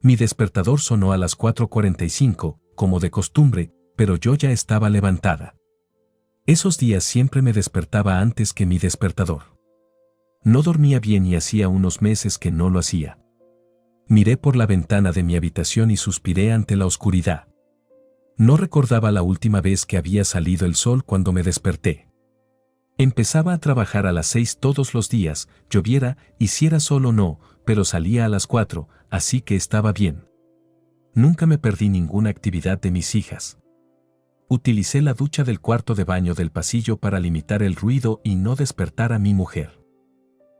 Mi despertador sonó a las 4:45, como de costumbre, pero yo ya estaba levantada. Esos días siempre me despertaba antes que mi despertador. No dormía bien y hacía unos meses que no lo hacía. Miré por la ventana de mi habitación y suspiré ante la oscuridad. No recordaba la última vez que había salido el sol cuando me desperté. Empezaba a trabajar a las 6 todos los días, lloviera, hiciera sol o no, pero salía a las 4, así que estaba bien. Nunca me perdí ninguna actividad de mis hijas. Utilicé la ducha del cuarto de baño del pasillo para limitar el ruido y no despertar a mi mujer.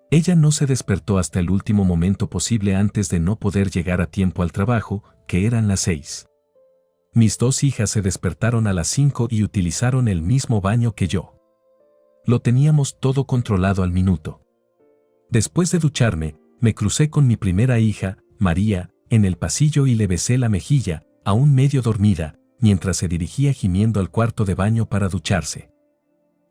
Ella no se despertó hasta el último momento posible antes de no poder llegar a tiempo al trabajo, que eran las 6. Mis dos hijas se despertaron a las 5 y utilizaron el mismo baño que yo. Lo teníamos todo controlado al minuto. Después de ducharme, me crucé con mi primera hija, María, en el pasillo y le besé la mejilla, aún medio dormida, mientras se dirigía gimiendo al cuarto de baño para ducharse.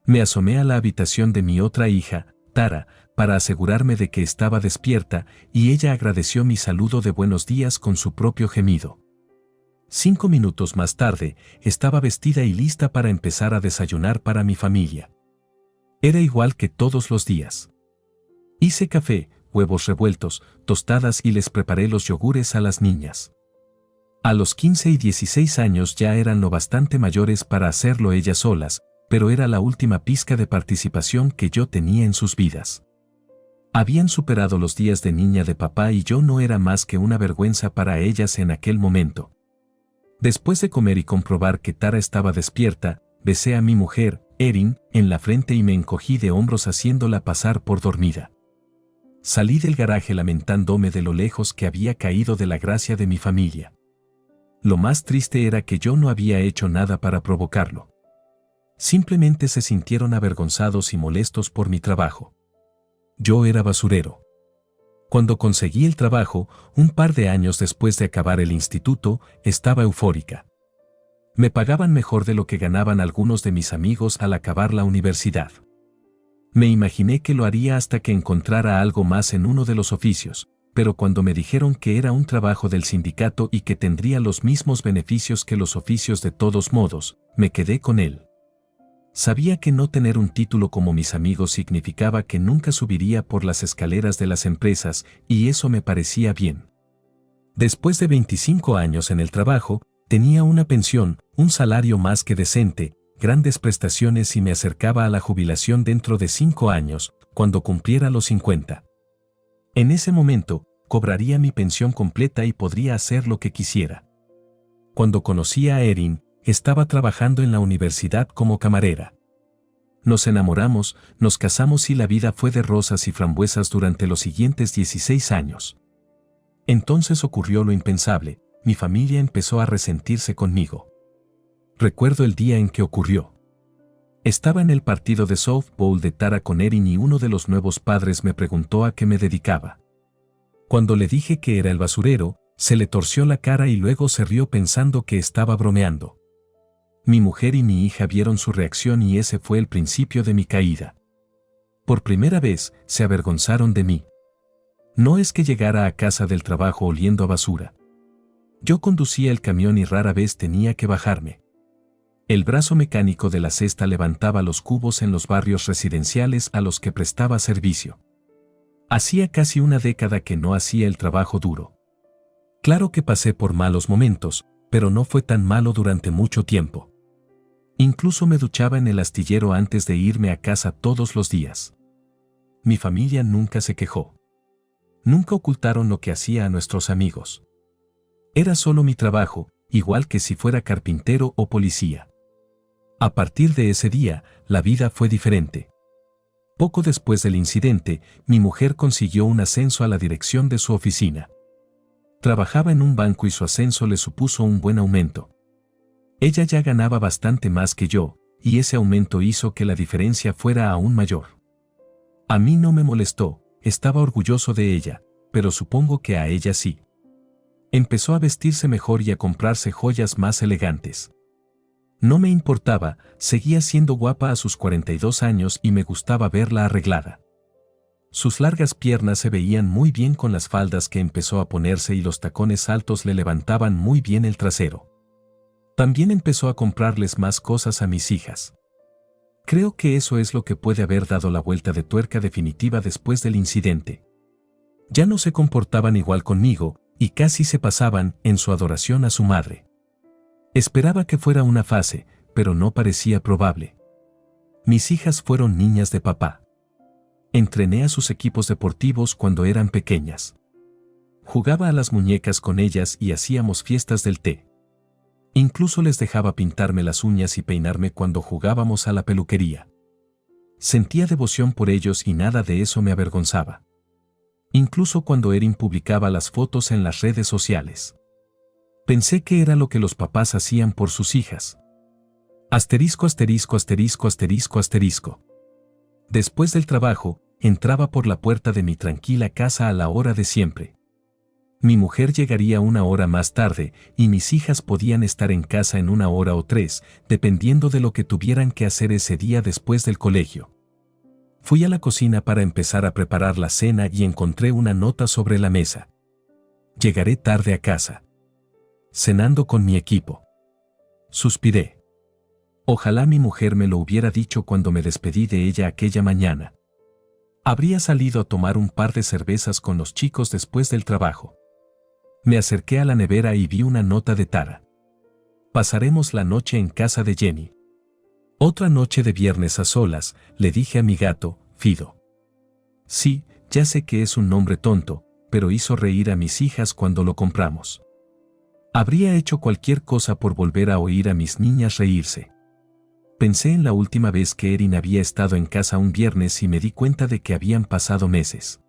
Me asomé a la habitación de mi otra hija, Tara, para asegurarme de que estaba despierta, y ella agradeció mi saludo de buenos días con su propio gemido. 5 minutos más tarde, estaba vestida y lista para empezar a desayunar para mi familia. Era igual que todos los días. Hice café, huevos revueltos, tostadas y les preparé los yogures a las niñas. A los 15 y 16 años ya eran lo bastante mayores para hacerlo ellas solas, pero era la última pizca de participación que yo tenía en sus vidas. Habían superado los días de niña de papá y yo no era más que una vergüenza para ellas en aquel momento. Después de comer y comprobar que Tara estaba despierta, besé a mi mujer, Erin, en la frente y me encogí de hombros haciéndola pasar por dormida. Salí del garaje lamentándome de lo lejos que había caído de la gracia de mi familia. Lo más triste era que yo no había hecho nada para provocarlo. Simplemente se sintieron avergonzados y molestos por mi trabajo. Yo era basurero. Cuando conseguí el trabajo, un par de años después de acabar el instituto, estaba eufórica. Me pagaban mejor de lo que ganaban algunos de mis amigos al acabar la universidad. Me imaginé que lo haría hasta que encontrara algo más en uno de los oficios, pero cuando me dijeron que era un trabajo del sindicato y que tendría los mismos beneficios que los oficios de todos modos, me quedé con él. Sabía que no tener un título como mis amigos significaba que nunca subiría por las escaleras de las empresas, y eso me parecía bien. Después de 25 años en el trabajo, tenía una pensión, un salario más que decente, grandes prestaciones y me acercaba a la jubilación dentro de 5 años, cuando cumpliera los 50. En ese momento, cobraría mi pensión completa y podría hacer lo que quisiera. Cuando conocí a Erin, estaba trabajando en la universidad como camarera. Nos enamoramos, nos casamos y la vida fue de rosas y frambuesas durante los siguientes 16 años. Entonces ocurrió lo impensable, mi familia empezó a resentirse conmigo. Recuerdo el día en que ocurrió. Estaba en el partido de softball de Tara con Erin y uno de los nuevos padres me preguntó a qué me dedicaba. Cuando le dije que era el basurero, se le torció la cara y luego se rió pensando que estaba bromeando. Mi mujer y mi hija vieron su reacción y ese fue el principio de mi caída. Por primera vez, se avergonzaron de mí. No es que llegara a casa del trabajo oliendo a basura. Yo conducía el camión y rara vez tenía que bajarme. El brazo mecánico de la cesta levantaba los cubos en los barrios residenciales a los que prestaba servicio. Hacía casi una década que no hacía el trabajo duro. Claro que pasé por malos momentos, pero no fue tan malo durante mucho tiempo. Incluso me duchaba en el astillero antes de irme a casa todos los días. Mi familia nunca se quejó. Nunca ocultaron lo que hacía a nuestros amigos. Era solo mi trabajo, igual que si fuera carpintero o policía. A partir de ese día, la vida fue diferente. Poco después del incidente, mi mujer consiguió un ascenso a la dirección de su oficina. Trabajaba en un banco y su ascenso le supuso un buen aumento. Ella ya ganaba bastante más que yo, y ese aumento hizo que la diferencia fuera aún mayor. A mí no me molestó, estaba orgulloso de ella, pero supongo que a ella sí. Empezó a vestirse mejor y a comprarse joyas más elegantes. No me importaba, seguía siendo guapa a sus 42 años y me gustaba verla arreglada. Sus largas piernas se veían muy bien con las faldas que empezó a ponerse y los tacones altos le levantaban muy bien el trasero. También empezó a comprarles más cosas a mis hijas. Creo que eso es lo que puede haber dado la vuelta de tuerca definitiva después del incidente. Ya no se comportaban igual conmigo y casi se pasaban en su adoración a su madre. Esperaba que fuera una fase, pero no parecía probable. Mis hijas fueron niñas de papá. Entrené a sus equipos deportivos cuando eran pequeñas. Jugaba a las muñecas con ellas y hacíamos fiestas del té. Incluso les dejaba pintarme las uñas y peinarme cuando jugábamos a la peluquería. Sentía devoción por ellos y nada de eso me avergonzaba. Incluso cuando Erin publicaba las fotos en las redes sociales. Pensé que era lo que los papás hacían por sus hijas. Asterisco, asterisco, asterisco, asterisco, asterisco. Después del trabajo, entraba por la puerta de mi tranquila casa a la hora de siempre. Mi mujer llegaría una hora más tarde y mis hijas podían estar en casa en una hora o 3, dependiendo de lo que tuvieran que hacer ese día después del colegio. Fui a la cocina para empezar a preparar la cena y encontré una nota sobre la mesa. Llegaré tarde a casa. Cenando con mi equipo. Suspiré. Ojalá mi mujer me lo hubiera dicho cuando me despedí de ella aquella mañana. Habría salido a tomar un par de cervezas con los chicos después del trabajo. Me acerqué a la nevera y vi una nota de Tara. Pasaremos la noche en casa de Jenny. Otra noche de viernes a solas, le dije a mi gato, Fido. Sí, ya sé que es un nombre tonto, pero hizo reír a mis hijas cuando lo compramos. Habría hecho cualquier cosa por volver a oír a mis niñas reírse. Pensé en la última vez que Erin había estado en casa un viernes y me di cuenta de que habían pasado meses.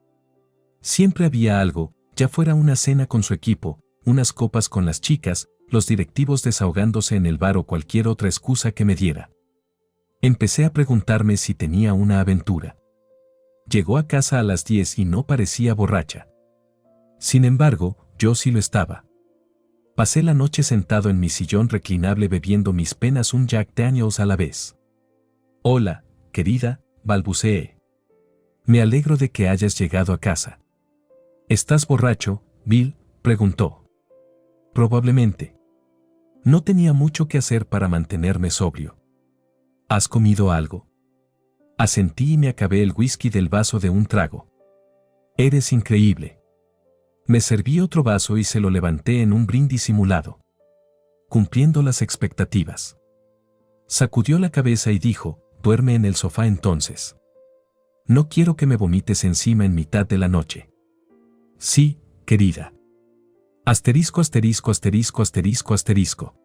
Siempre había algo, ya fuera una cena con su equipo, unas copas con las chicas, los directivos desahogándose en el bar o cualquier otra excusa que me diera. Empecé a preguntarme si tenía una aventura. Llegó a casa a las 10 y no parecía borracha. Sin embargo, yo sí lo estaba. Pasé la noche sentado en mi sillón reclinable bebiendo mis penas un Jack Daniels a la vez. Hola, querida, balbuceé. Me alegro de que hayas llegado a casa. ¿Estás borracho, Bill?, preguntó. Probablemente. No tenía mucho que hacer para mantenerme sobrio. ¿Has comido algo? Asentí y me acabé el whisky del vaso de un trago. Eres increíble. Me serví otro vaso y se lo levanté en un brindis simulado. Cumpliendo las expectativas. Sacudió la cabeza y dijo, duerme en el sofá entonces. No quiero que me vomites encima en mitad de la noche. Sí, querida. Asterisco, asterisco, asterisco, asterisco, asterisco.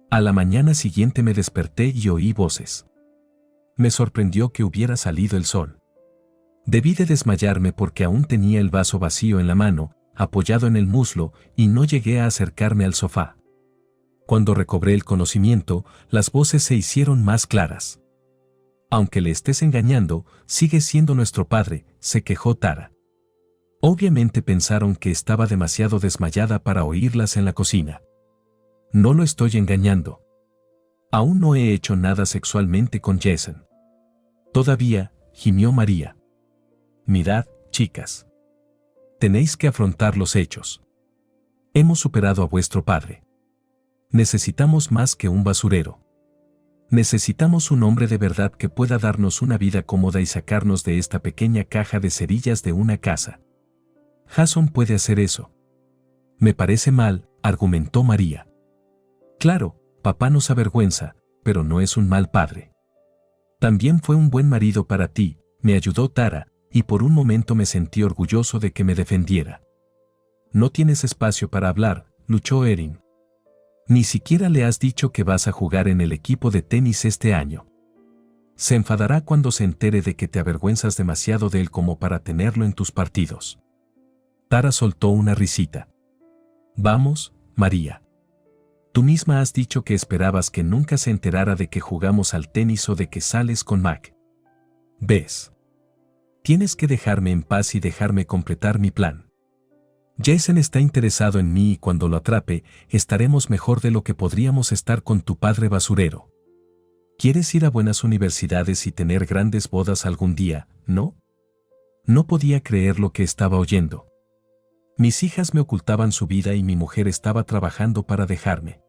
A la mañana siguiente me desperté y oí voces. Me sorprendió que hubiera salido el sol. Debí de desmayarme porque aún tenía el vaso vacío en la mano, apoyado en el muslo, y no llegué a acercarme al sofá. Cuando recobré el conocimiento, las voces se hicieron más claras. Aunque le estés engañando, sigue siendo nuestro padre, se quejó Tara. Obviamente pensaron que estaba demasiado desmayada para oírlas en la cocina. No lo estoy engañando. Aún no he hecho nada sexualmente con Jason. Todavía, gimió María. Mirad, chicas. Tenéis que afrontar los hechos. Hemos superado a vuestro padre. Necesitamos más que un basurero. Necesitamos un hombre de verdad que pueda darnos una vida cómoda y sacarnos de esta pequeña caja de cerillas de una casa. Jason puede hacer eso. Me parece mal, argumentó María. Claro, papá nos avergüenza, pero no es un mal padre. También fue un buen marido para ti, me ayudó Tara, y por un momento me sentí orgulloso de que me defendiera. No tienes espacio para hablar, luchó Erin. Ni siquiera le has dicho que vas a jugar en el equipo de tenis este año. Se enfadará cuando se entere de que te avergüenzas demasiado de él como para tenerlo en tus partidos. Tara soltó una risita. Vamos, María. Tú misma has dicho que esperabas que nunca se enterara de que jugamos al tenis o de que sales con Mac. ¿Ves? Tienes que dejarme en paz y dejarme completar mi plan. Jason está interesado en mí y cuando lo atrape, estaremos mejor de lo que podríamos estar con tu padre basurero. ¿Quieres ir a buenas universidades y tener grandes bodas algún día, no? No podía creer lo que estaba oyendo. Mis hijas me ocultaban su vida y mi mujer estaba trabajando para dejarme.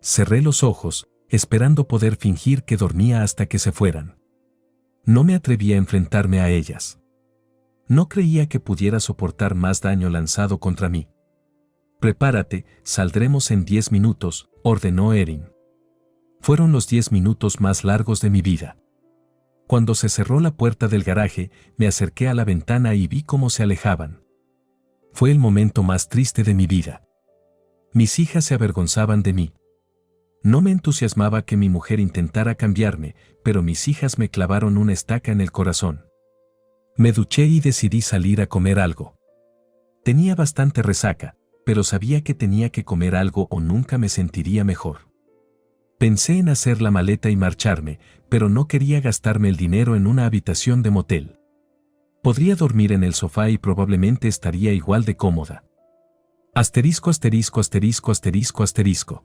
Cerré los ojos, esperando poder fingir que dormía hasta que se fueran. No me atreví a enfrentarme a ellas. No creía que pudiera soportar más daño lanzado contra mí. Prepárate, saldremos en 10 minutos, ordenó Erin. Fueron los 10 minutos más largos de mi vida. Cuando se cerró la puerta del garaje, me acerqué a la ventana y vi cómo se alejaban. Fue el momento más triste de mi vida. Mis hijas se avergonzaban de mí. No me entusiasmaba que mi mujer intentara cambiarme, pero mis hijas me clavaron una estaca en el corazón. Me duché y decidí salir a comer algo. Tenía bastante resaca, pero sabía que tenía que comer algo o nunca me sentiría mejor. Pensé en hacer la maleta y marcharme, pero no quería gastarme el dinero en una habitación de motel. Podría dormir en el sofá y probablemente estaría igual de cómoda. Asterisco, asterisco, asterisco, asterisco, asterisco.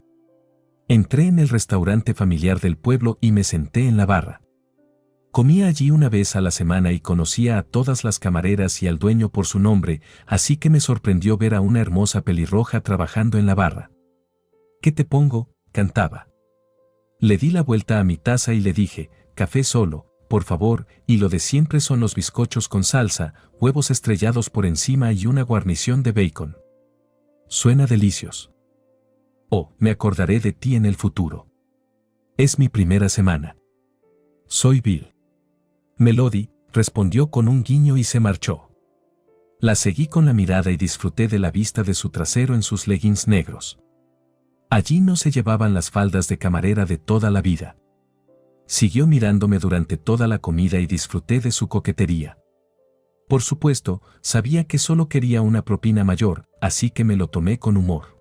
Entré en el restaurante familiar del pueblo y me senté en la barra. Comía allí una vez a la semana y conocía a todas las camareras y al dueño por su nombre, así que me sorprendió ver a una hermosa pelirroja trabajando en la barra. ¿Qué te pongo?, cantaba. Le di la vuelta a mi taza y le dije, café solo, por favor, y lo de siempre son los bizcochos con salsa, huevos estrellados por encima y una guarnición de bacon. Suena delicioso. Oh, me acordaré de ti en el futuro. Es mi primera semana. Soy Bill. Melody, respondió con un guiño y se marchó. La seguí con la mirada y disfruté de la vista de su trasero en sus leggings negros. Allí no se llevaban las faldas de camarera de toda la vida. Siguió mirándome durante toda la comida y disfruté de su coquetería. Por supuesto, sabía que solo quería una propina mayor, así que me lo tomé con humor.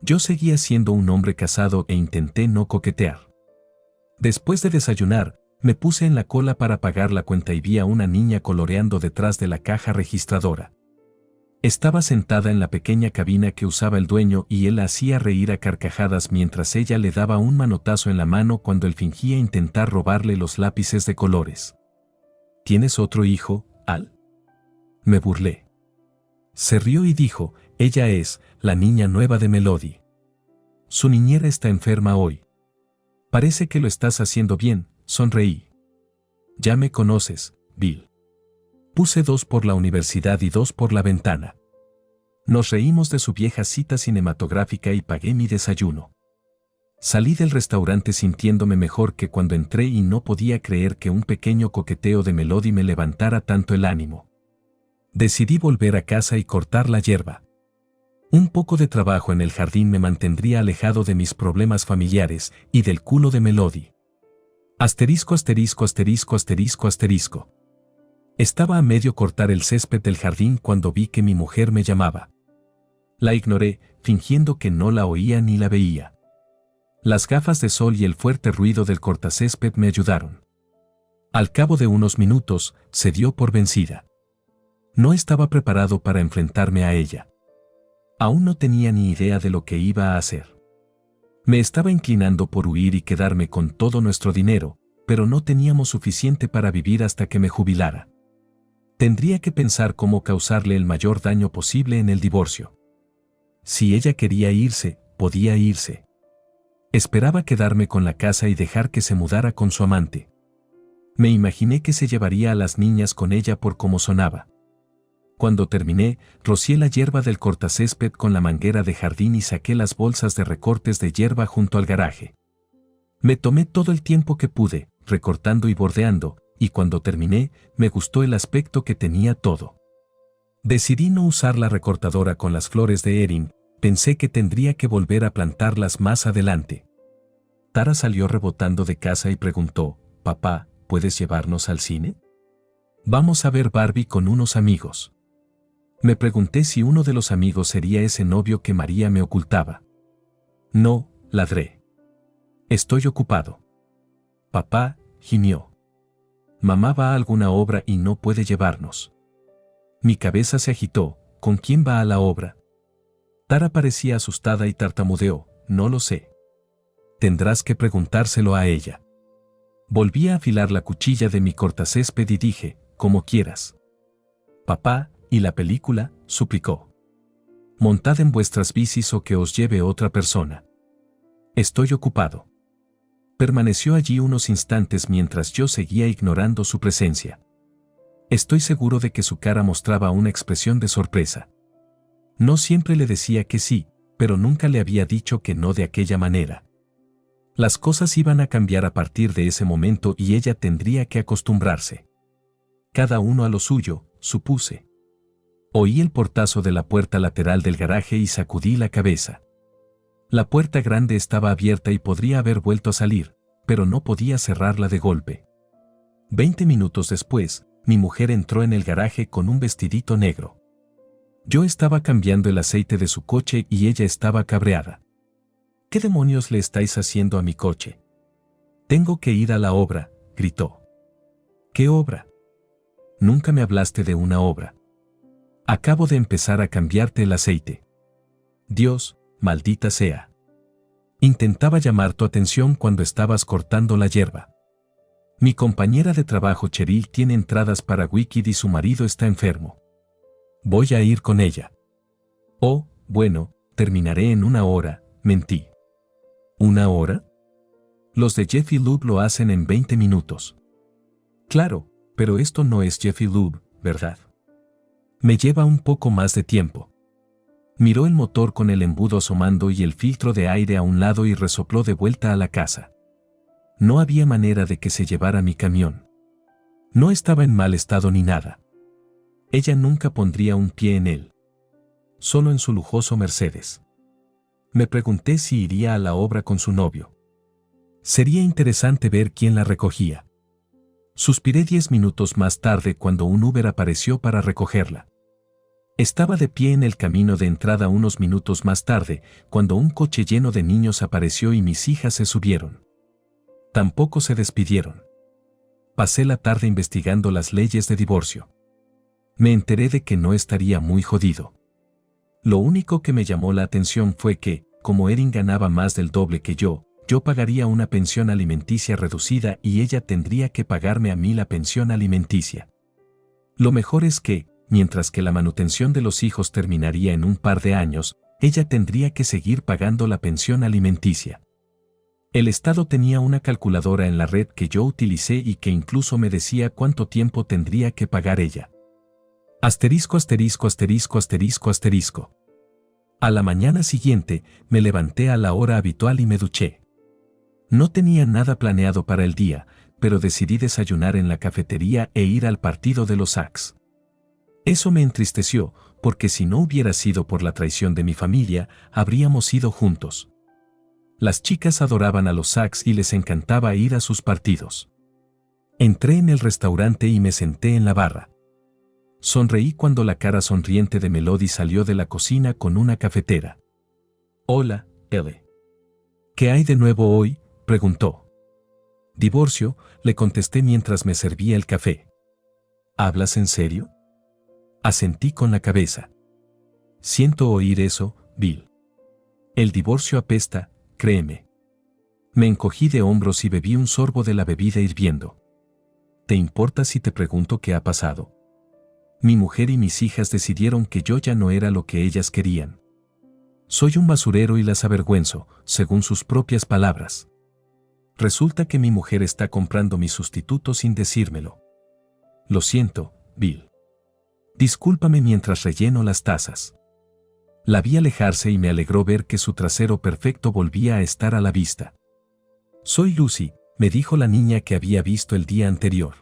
Yo seguía siendo un hombre casado e intenté no coquetear. Después de desayunar, me puse en la cola para pagar la cuenta y vi a una niña coloreando detrás de la caja registradora. Estaba sentada en la pequeña cabina que usaba el dueño y él la hacía reír a carcajadas mientras ella le daba un manotazo en la mano cuando él fingía intentar robarle los lápices de colores. ¿Tienes otro hijo, Al? Me burlé. Se rió y dijo, ella es la niña nueva de Melody. Su niñera está enferma hoy. Parece que lo estás haciendo bien, sonreí. Ya me conoces, Bill. Puse 2 por la universidad y 2 por la ventana. Nos reímos de su vieja cita cinematográfica y pagué mi desayuno. Salí del restaurante sintiéndome mejor que cuando entré y no podía creer que un pequeño coqueteo de Melody me levantara tanto el ánimo. Decidí volver a casa y cortar la hierba. Un poco de trabajo en el jardín me mantendría alejado de mis problemas familiares y del culo de Melody. Asterisco, asterisco, asterisco, asterisco, asterisco. Estaba a medio cortar el césped del jardín cuando vi que mi mujer me llamaba. La ignoré, fingiendo que no la oía ni la veía. Las gafas de sol y el fuerte ruido del cortacésped me ayudaron. Al cabo de unos minutos, se dio por vencida. No estaba preparado para enfrentarme a ella. Aún no tenía ni idea de lo que iba a hacer. Me estaba inclinando por huir y quedarme con todo nuestro dinero, pero no teníamos suficiente para vivir hasta que me jubilara. Tendría que pensar cómo causarle el mayor daño posible en el divorcio. Si ella quería irse, podía irse. Esperaba quedarme con la casa y dejar que se mudara con su amante. Me imaginé que se llevaría a las niñas con ella por cómo sonaba. Cuando terminé, rocié la hierba del cortacésped con la manguera de jardín y saqué las bolsas de recortes de hierba junto al garaje. Me tomé todo el tiempo que pude, recortando y bordeando, y cuando terminé, me gustó el aspecto que tenía todo. Decidí no usar la recortadora con las flores de Erin, pensé que tendría que volver a plantarlas más adelante. Tara salió rebotando de casa y preguntó, «Papá, ¿puedes llevarnos al cine? Vamos a ver Barbie con unos amigos». Me pregunté si uno de los amigos sería ese novio que María me ocultaba. «No», ladré. «Estoy ocupado». «Papá», gimió. «Mamá va a alguna obra y no puede llevarnos». Mi cabeza se agitó, ¿con quién va a la obra? Tara parecía asustada y tartamudeó, «No lo sé». «Tendrás que preguntárselo a ella». Volví a afilar la cuchilla de mi cortacésped y dije, «Como quieras». Papá, ¿y la película?, suplicó. Montad en vuestras bicis o que os lleve otra persona. Estoy ocupado. Permaneció allí unos instantes mientras yo seguía ignorando su presencia. Estoy seguro de que su cara mostraba una expresión de sorpresa. No siempre le decía que sí, pero nunca le había dicho que no de aquella manera. Las cosas iban a cambiar a partir de ese momento y ella tendría que acostumbrarse. Cada uno a lo suyo, supuse. Oí el portazo de la puerta lateral del garaje y sacudí la cabeza. La puerta grande estaba abierta y podría haber vuelto a salir, pero no podía cerrarla de golpe. 20 minutos después, mi mujer entró en el garaje con un vestidito negro. Yo estaba cambiando el aceite de su coche y ella estaba cabreada. ¿Qué demonios le estáis haciendo a mi coche? Tengo que ir a la obra, gritó. ¿Qué obra? Nunca me hablaste de una obra. Acabo de empezar a cambiarte el aceite. Dios, maldita sea. Intentaba llamar tu atención cuando estabas cortando la hierba. Mi compañera de trabajo Cheryl tiene entradas para Wicked y su marido está enfermo. Voy a ir con ella. Oh, bueno, terminaré en 1 hora, mentí. ¿1 hora? Los de Jiffy Lube lo hacen en 20 minutos. Claro, pero esto no es Jiffy Lube, ¿verdad? Me lleva un poco más de tiempo. Miró el motor con el embudo asomando y el filtro de aire a un lado y resopló de vuelta a la casa. No había manera de que se llevara mi camión. No estaba en mal estado ni nada. Ella nunca pondría un pie en él. Solo en su lujoso Mercedes. Me pregunté si iría a la obra con su novio. Sería interesante ver quién la recogía. Suspiré 10 minutos más tarde cuando un Uber apareció para recogerla. Estaba de pie en el camino de entrada unos minutos más tarde, cuando un coche lleno de niños apareció y mis hijas se subieron. Tampoco se despidieron. Pasé la tarde investigando las leyes de divorcio. Me enteré de que no estaría muy jodido. Lo único que me llamó la atención fue que, como Erin ganaba más del doble que yo pagaría una pensión alimenticia reducida y ella tendría que pagarme a mí la pensión alimenticia. Lo mejor es que, mientras que la manutención de los hijos terminaría en un par de años, ella tendría que seguir pagando la pensión alimenticia. El Estado tenía una calculadora en la red que yo utilicé y que incluso me decía cuánto tiempo tendría que pagar ella. Asterisco, asterisco, asterisco, asterisco, asterisco. A la mañana siguiente, me levanté a la hora habitual y me duché. No tenía nada planeado para el día, pero decidí desayunar en la cafetería e ir al partido de los Sox. Eso me entristeció, porque si no hubiera sido por la traición de mi familia, habríamos ido juntos. Las chicas adoraban a los Sox y les encantaba ir a sus partidos. Entré en el restaurante y me senté en la barra. Sonreí cuando la cara sonriente de Melody salió de la cocina con una cafetera. «Hola, Elle. ¿Qué hay de nuevo hoy?», preguntó. «Divorcio», le contesté mientras me servía el café. «¿Hablas en serio?». Asentí con la cabeza. «Siento oír eso, Bill. El divorcio apesta, créeme». Me encogí de hombros y bebí un sorbo de la bebida hirviendo. «¿Te importa si te pregunto qué ha pasado?». Mi mujer y mis hijas decidieron que yo ya no era lo que ellas querían. Soy un basurero y las avergüenzo, según sus propias palabras. Resulta que mi mujer está comprando mi sustituto sin decírmelo. Lo siento, Bill. Discúlpame mientras relleno las tazas. La vi alejarse y me alegró ver que su trasero perfecto volvía a estar a la vista. «Soy Lucy», me dijo la niña que había visto el día anterior.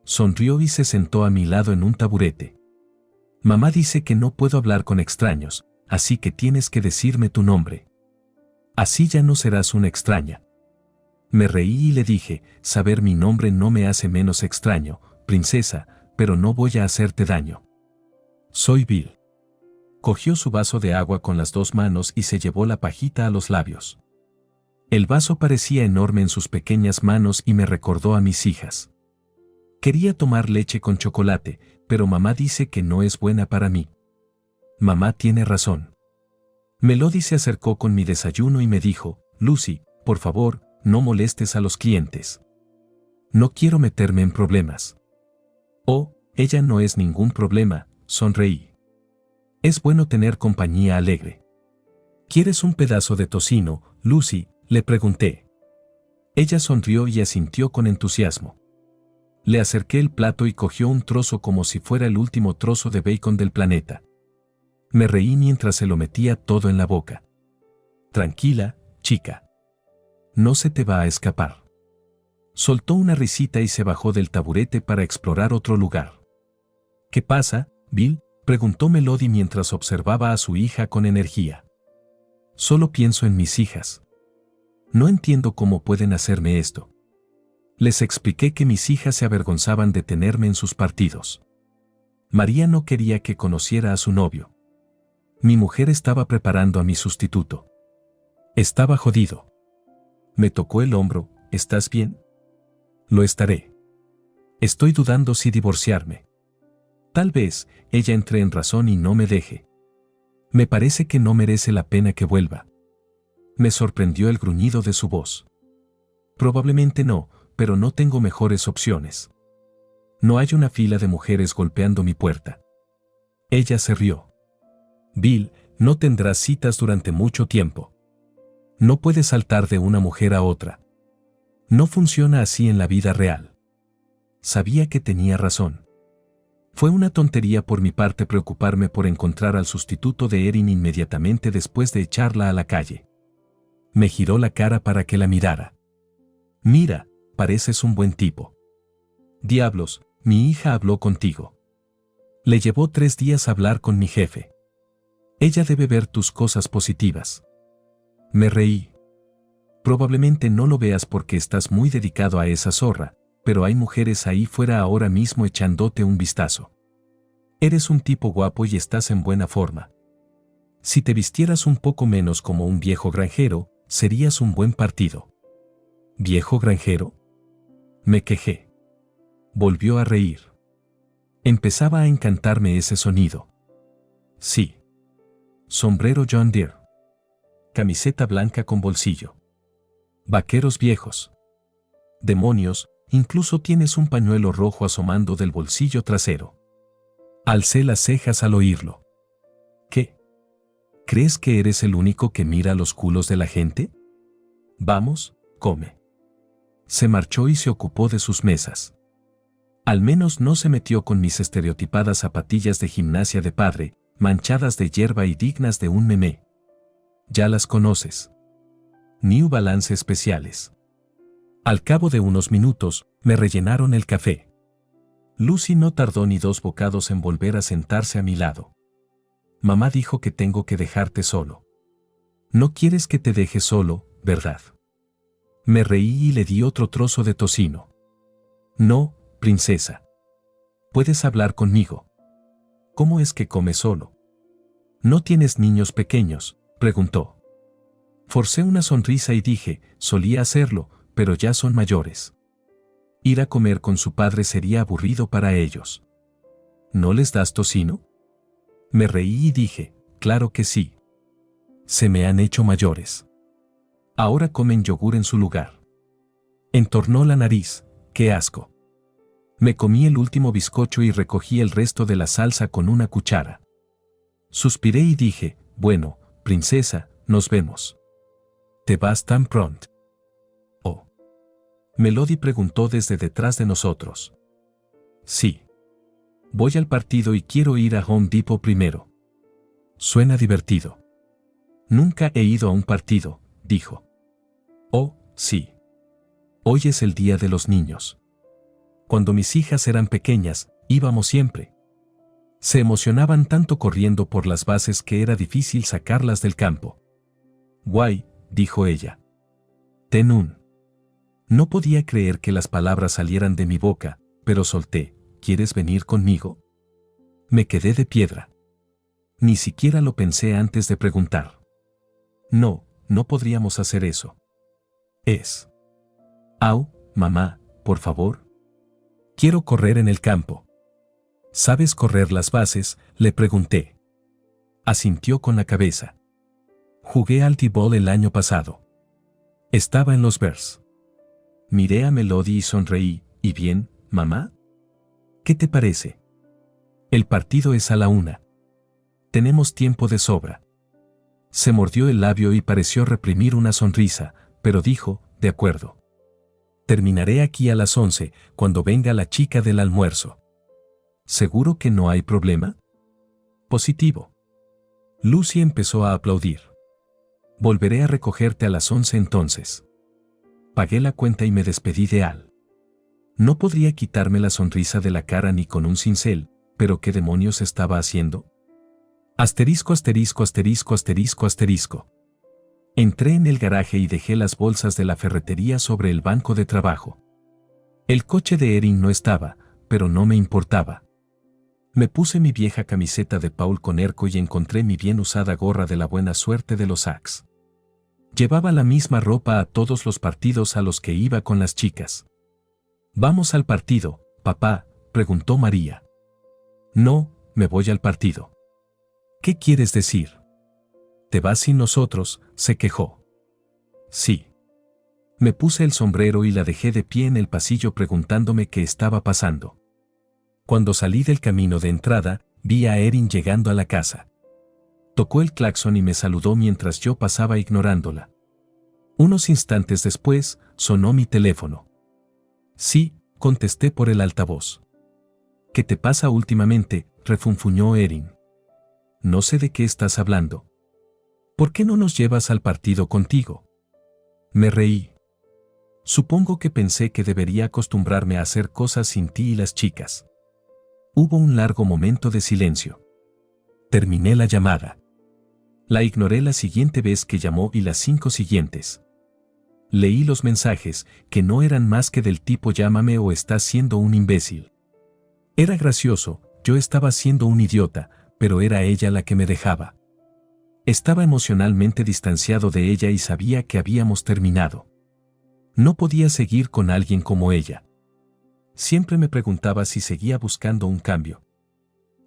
Sonrió y se sentó a mi lado en un taburete. «Mamá dice que no puedo hablar con extraños, así que tienes que decirme tu nombre. Así ya no serás una extraña». Me reí y le dije, «Saber mi nombre no me hace menos extraño, princesa, pero no voy a hacerte daño. Soy Bill». Cogió su vaso de agua con las 2 manos y se llevó la pajita a los labios. El vaso parecía enorme en sus pequeñas manos y me recordó a mis hijas. Quería tomar leche con chocolate, pero mamá dice que no es buena para mí. Mamá tiene razón. Melody se acercó con mi desayuno y me dijo, «Lucy, por favor, no molestes a los clientes. No quiero meterme en problemas». «Oh, ella no es ningún problema, sonreí. Es bueno tener compañía alegre. ¿Quieres un pedazo de tocino, Lucy?, le pregunté. Ella sonrió y asintió con entusiasmo. Le acerqué el plato y cogió un trozo como si fuera el último trozo de bacon del planeta. Me reí mientras se lo metía todo en la boca. Tranquila, chica. No se te va a escapar. Soltó una risita y se bajó del taburete para explorar otro lugar. ¿Qué pasa, Bill?, preguntó Melody mientras observaba a su hija con energía. Solo pienso en mis hijas. No entiendo cómo pueden hacerme esto. Les expliqué que mis hijas se avergonzaban de tenerme en sus partidos. María no quería que conociera a su novio. Mi mujer estaba preparando a mi sustituto. Estaba jodido. Me tocó el hombro. ¿Estás bien? Lo estaré. Estoy dudando si divorciarme. Tal vez ella entre en razón y no me deje. Me parece que no merece la pena que vuelva. Me sorprendió el gruñido de su voz. Probablemente no, pero no tengo mejores opciones. No hay una fila de mujeres golpeando mi puerta. Ella se rió. Bill, no tendrás citas durante mucho tiempo. No puedes saltar de una mujer a otra. No funciona así en la vida real. Sabía que tenía razón. Fue una tontería por mi parte preocuparme por encontrar al sustituto de Erin inmediatamente después de echarla a la calle. Me giró la cara para que la mirara. Mira, pareces un buen tipo. Diablos, mi hija habló contigo. Le llevó 3 días hablar con mi jefe. Ella debe ver tus cosas positivas. Me reí. Probablemente no lo veas porque estás muy dedicado a esa zorra, pero hay mujeres ahí fuera ahora mismo echándote un vistazo. Eres un tipo guapo y estás en buena forma. Si te vistieras un poco menos como un viejo granjero, serías un buen partido. ¿Viejo granjero?, me quejé. Volvió a reír. Empezaba a encantarme ese sonido. Sí. Sombrero John Deere. Camiseta blanca con bolsillo. Vaqueros viejos. Demonios, incluso tienes un pañuelo rojo asomando del bolsillo trasero. Alcé las cejas al oírlo. ¿Qué? ¿Crees que eres el único que mira los culos de la gente? Vamos, come. Se marchó y se ocupó de sus mesas. Al menos no se metió con mis estereotipadas zapatillas de gimnasia de padre, manchadas de hierba y dignas de un memé. Ya las conoces. New Balance especiales. Al cabo de unos minutos, me rellenaron el café. Lucy no tardó ni 2 bocados en volver a sentarse a mi lado. Mamá dijo que tengo que dejarte solo. No quieres que te deje solo, ¿verdad? Me reí y le di otro trozo de tocino. No, princesa. Puedes hablar conmigo. ¿Cómo es que comes solo? ¿No tienes niños pequeños?, preguntó. Forcé una sonrisa y dije, solía hacerlo, pero ya son mayores. Ir a comer con su padre sería aburrido para ellos. ¿No les das tocino? Me reí y dije, claro que sí. Se me han hecho mayores. Ahora comen yogur en su lugar. Entornó la nariz, qué asco. Me comí el último bizcocho y recogí el resto de la salsa con una cuchara. Suspiré y dije, bueno, princesa, nos vemos. ¿Te vas tan pronto? Oh. Melody preguntó desde detrás de nosotros. Sí. Voy al partido y quiero ir a Home Depot primero. Suena divertido. Nunca he ido a un partido, dijo. Oh, sí. Hoy es el día de los niños. Cuando mis hijas eran pequeñas, íbamos siempre. Se emocionaban tanto corriendo por las bases que era difícil sacarlas del campo. Guay, dijo ella. Ten un. No podía creer que las palabras salieran de mi boca, pero solté. ¿Quieres venir conmigo? Me quedé de piedra. Ni siquiera lo pensé antes de preguntar. No, no podríamos hacer eso. Au, mamá, por favor. Quiero correr en el campo. ¿Sabes correr las bases?, le pregunté. Asintió con la cabeza. Jugué al T-ball el año pasado. Estaba en los Bears. Miré a Melody y sonreí. ¿Y bien, mamá? ¿Qué te parece? El partido es a la 1. Tenemos tiempo de sobra. Se mordió el labio y pareció reprimir una sonrisa, pero dijo, de acuerdo. Terminaré aquí a las 11, cuando venga la chica del almuerzo. ¿Seguro que no hay problema? Positivo. Lucy empezó a aplaudir. Volveré a recogerte a las 11 entonces. Pagué la cuenta y me despedí de Al. No podría quitarme la sonrisa de la cara ni con un cincel, pero ¿qué demonios estaba haciendo? Asterisco, asterisco, asterisco, asterisco, asterisco. Entré en el garaje y dejé las bolsas de la ferretería sobre el banco de trabajo. El coche de Erin no estaba, pero no me importaba. Me puse mi vieja camiseta de Paul Conerco y encontré mi bien usada gorra de la buena suerte de los Sacks. Llevaba la misma ropa a todos los partidos a los que iba con las chicas. «¿Vamos al partido, papá?», preguntó María. «No, me voy al partido». «¿Qué quieres decir?». «¿Te vas sin nosotros?», se quejó. «Sí». Me puse el sombrero y la dejé de pie en el pasillo preguntándome qué estaba pasando. Cuando salí del camino de entrada, vi a Erin llegando a la casa. Tocó el claxon y me saludó mientras yo pasaba ignorándola. Unos instantes después, sonó mi teléfono. «Sí», contesté por el altavoz. «¿Qué te pasa últimamente?», refunfuñó Erin. «No sé de qué estás hablando». «¿Por qué no nos llevas al partido contigo?». Me reí. Supongo que pensé que debería acostumbrarme a hacer cosas sin ti y las chicas. Hubo un largo momento de silencio. Terminé la llamada. La ignoré la siguiente vez que llamó y las 5 siguientes. Leí los mensajes, que no eran más que del tipo «llámame» o «estás siendo un imbécil». Era gracioso, yo estaba siendo un idiota, pero era ella la que me dejaba. Estaba emocionalmente distanciado de ella y sabía que habíamos terminado. No podía seguir con alguien como ella. Siempre me preguntaba si seguía buscando un cambio.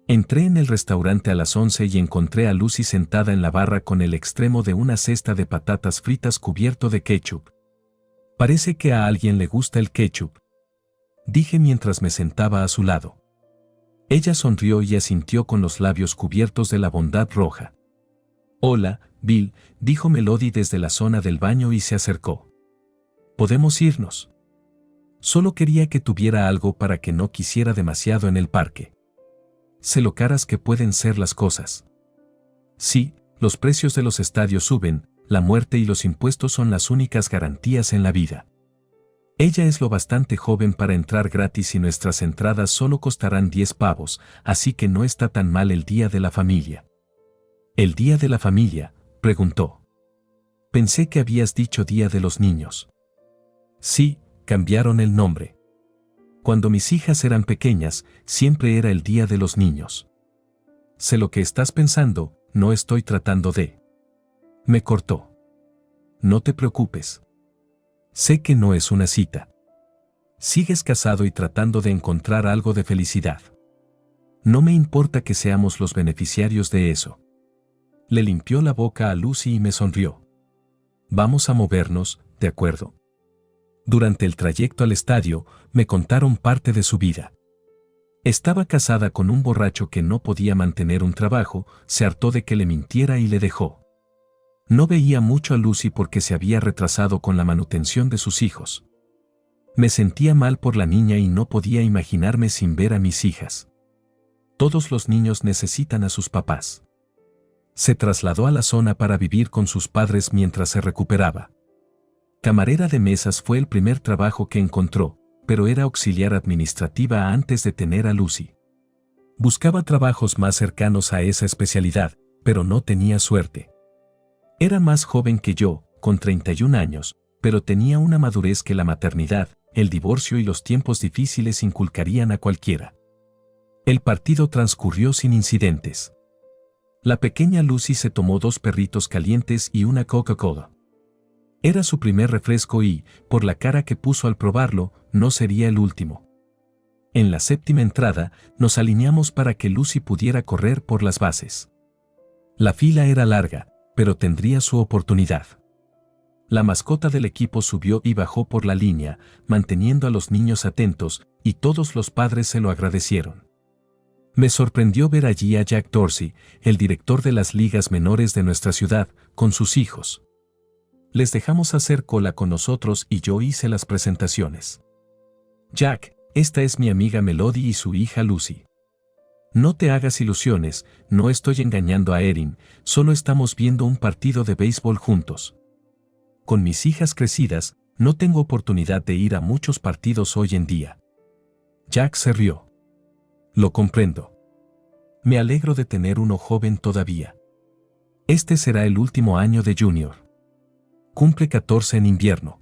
Entré en el restaurante a las 11 y encontré a Lucy sentada en la barra con el extremo de una cesta de patatas fritas cubierto de ketchup. «Parece que a alguien le gusta el ketchup», dije mientras me sentaba a su lado. Ella sonrió y asintió con los labios cubiertos de la bondad roja. «Hola, Bill», dijo Melody desde la zona del baño y se acercó. «¿Podemos irnos?». Solo quería que tuviera algo para que no quisiera demasiado en el parque. Sé lo caras que pueden ser las cosas. Sí, los precios de los estadios suben, la muerte y los impuestos son las únicas garantías en la vida. Ella es lo bastante joven para entrar gratis y nuestras entradas solo costarán 10 pavos, así que no está tan mal el día de la familia. ¿El día de la familia?, preguntó. Pensé que habías dicho día de los niños. Sí, cambiaron el nombre. Cuando mis hijas eran pequeñas, siempre era el día de los niños. Sé lo que estás pensando, no estoy tratando de... Me cortó. No te preocupes. Sé que no es una cita. Sigues casado y tratando de encontrar algo de felicidad. No me importa que seamos los beneficiarios de eso. Le limpió la boca a Lucy y me sonrió. Vamos a movernos, ¿de acuerdo? Durante el trayecto al estadio, me contaron parte de su vida. Estaba casada con un borracho que no podía mantener un trabajo, se hartó de que le mintiera y le dejó. No veía mucho a Lucy porque se había retrasado con la manutención de sus hijos. Me sentía mal por la niña y no podía imaginarme sin ver a mis hijas. Todos los niños necesitan a sus papás. Se trasladó a la zona para vivir con sus padres mientras se recuperaba. Camarera de mesas fue el primer trabajo que encontró, pero era auxiliar administrativa antes de tener a Lucy. Buscaba trabajos más cercanos a esa especialidad, pero no tenía suerte. Era más joven que yo, con 31 años, pero tenía una madurez que la maternidad, el divorcio y los tiempos difíciles inculcarían a cualquiera. El partido transcurrió sin incidentes. La pequeña Lucy se tomó 2 perritos calientes y una Coca-Cola. Era su primer refresco y, por la cara que puso al probarlo, no sería el último. En la 7ª entrada, nos alineamos para que Lucy pudiera correr por las bases. La fila era larga, pero tendría su oportunidad. La mascota del equipo subió y bajó por la línea, manteniendo a los niños atentos, y todos los padres se lo agradecieron. Me sorprendió ver allí a Jack Dorsey, el director de las ligas menores de nuestra ciudad, con sus hijos. Les dejamos hacer cola con nosotros y yo hice las presentaciones. Jack, esta es mi amiga Melody y su hija Lucy. No te hagas ilusiones, no estoy engañando a Erin, solo estamos viendo un partido de béisbol juntos. Con mis hijas crecidas, no tengo oportunidad de ir a muchos partidos hoy en día. Jack se rió. Lo comprendo. Me alegro de tener uno joven todavía. Este será el último año de Junior. Cumple 14 en invierno.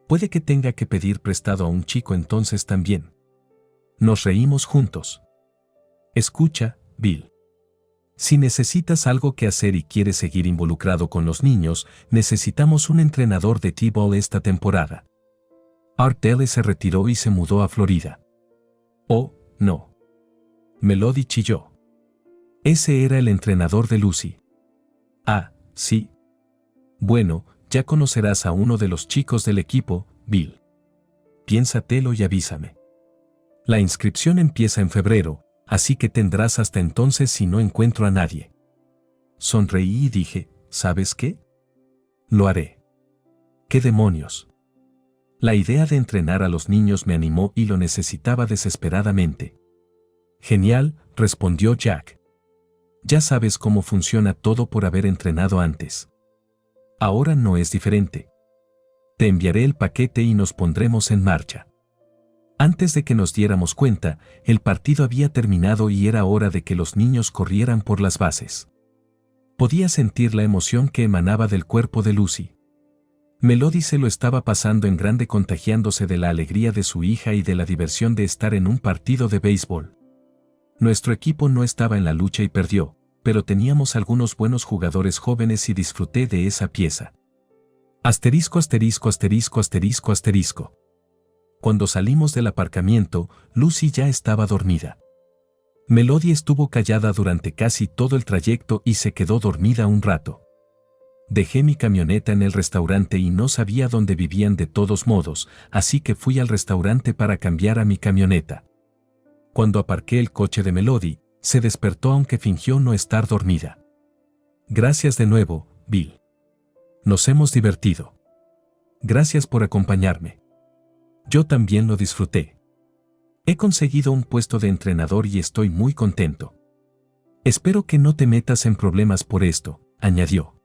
Puede que tenga que pedir prestado a un chico entonces también. Nos reímos juntos. Escucha, Bill. Si necesitas algo que hacer y quieres seguir involucrado con los niños, necesitamos un entrenador de T-ball esta temporada. Art Dele se retiró y se mudó a Florida. Oh, no. Melody chilló. Ese era el entrenador de Lucy. Ah, sí. Bueno, ya conocerás a uno de los chicos del equipo, Bill. Piénsatelo y avísame. La inscripción empieza en febrero, así que tendrás hasta entonces si no encuentro a nadie. Sonreí y dije, ¿sabes qué? Lo haré. ¿Qué demonios? La idea de entrenar a los niños me animó y lo necesitaba desesperadamente. Genial, respondió Jack. Ya sabes cómo funciona todo por haber entrenado antes. Ahora no es diferente. Te enviaré el paquete y nos pondremos en marcha. Antes de que nos diéramos cuenta, el partido había terminado y era hora de que los niños corrieran por las bases. Podía sentir la emoción que emanaba del cuerpo de Lucy. Melody se lo estaba pasando en grande contagiándose de la alegría de su hija y de la diversión de estar en un partido de béisbol. Nuestro equipo no estaba en la lucha y perdió, pero teníamos algunos buenos jugadores jóvenes y disfruté de esa pieza. Asterisco, asterisco, asterisco, asterisco, asterisco. Cuando salimos del aparcamiento, Lucy ya estaba dormida. Melody estuvo callada durante casi todo el trayecto y se quedó dormida un rato. Dejé mi camioneta en el restaurante y no sabía dónde vivían de todos modos, así que fui al restaurante para cambiar a mi camioneta. Cuando aparqué el coche de Melody, se despertó aunque fingió no estar dormida. Gracias de nuevo, Bill. Nos hemos divertido. Gracias por acompañarme. Yo también lo disfruté. He conseguido un puesto de entrenador y estoy muy contento. Espero que no te metas en problemas por esto, añadió.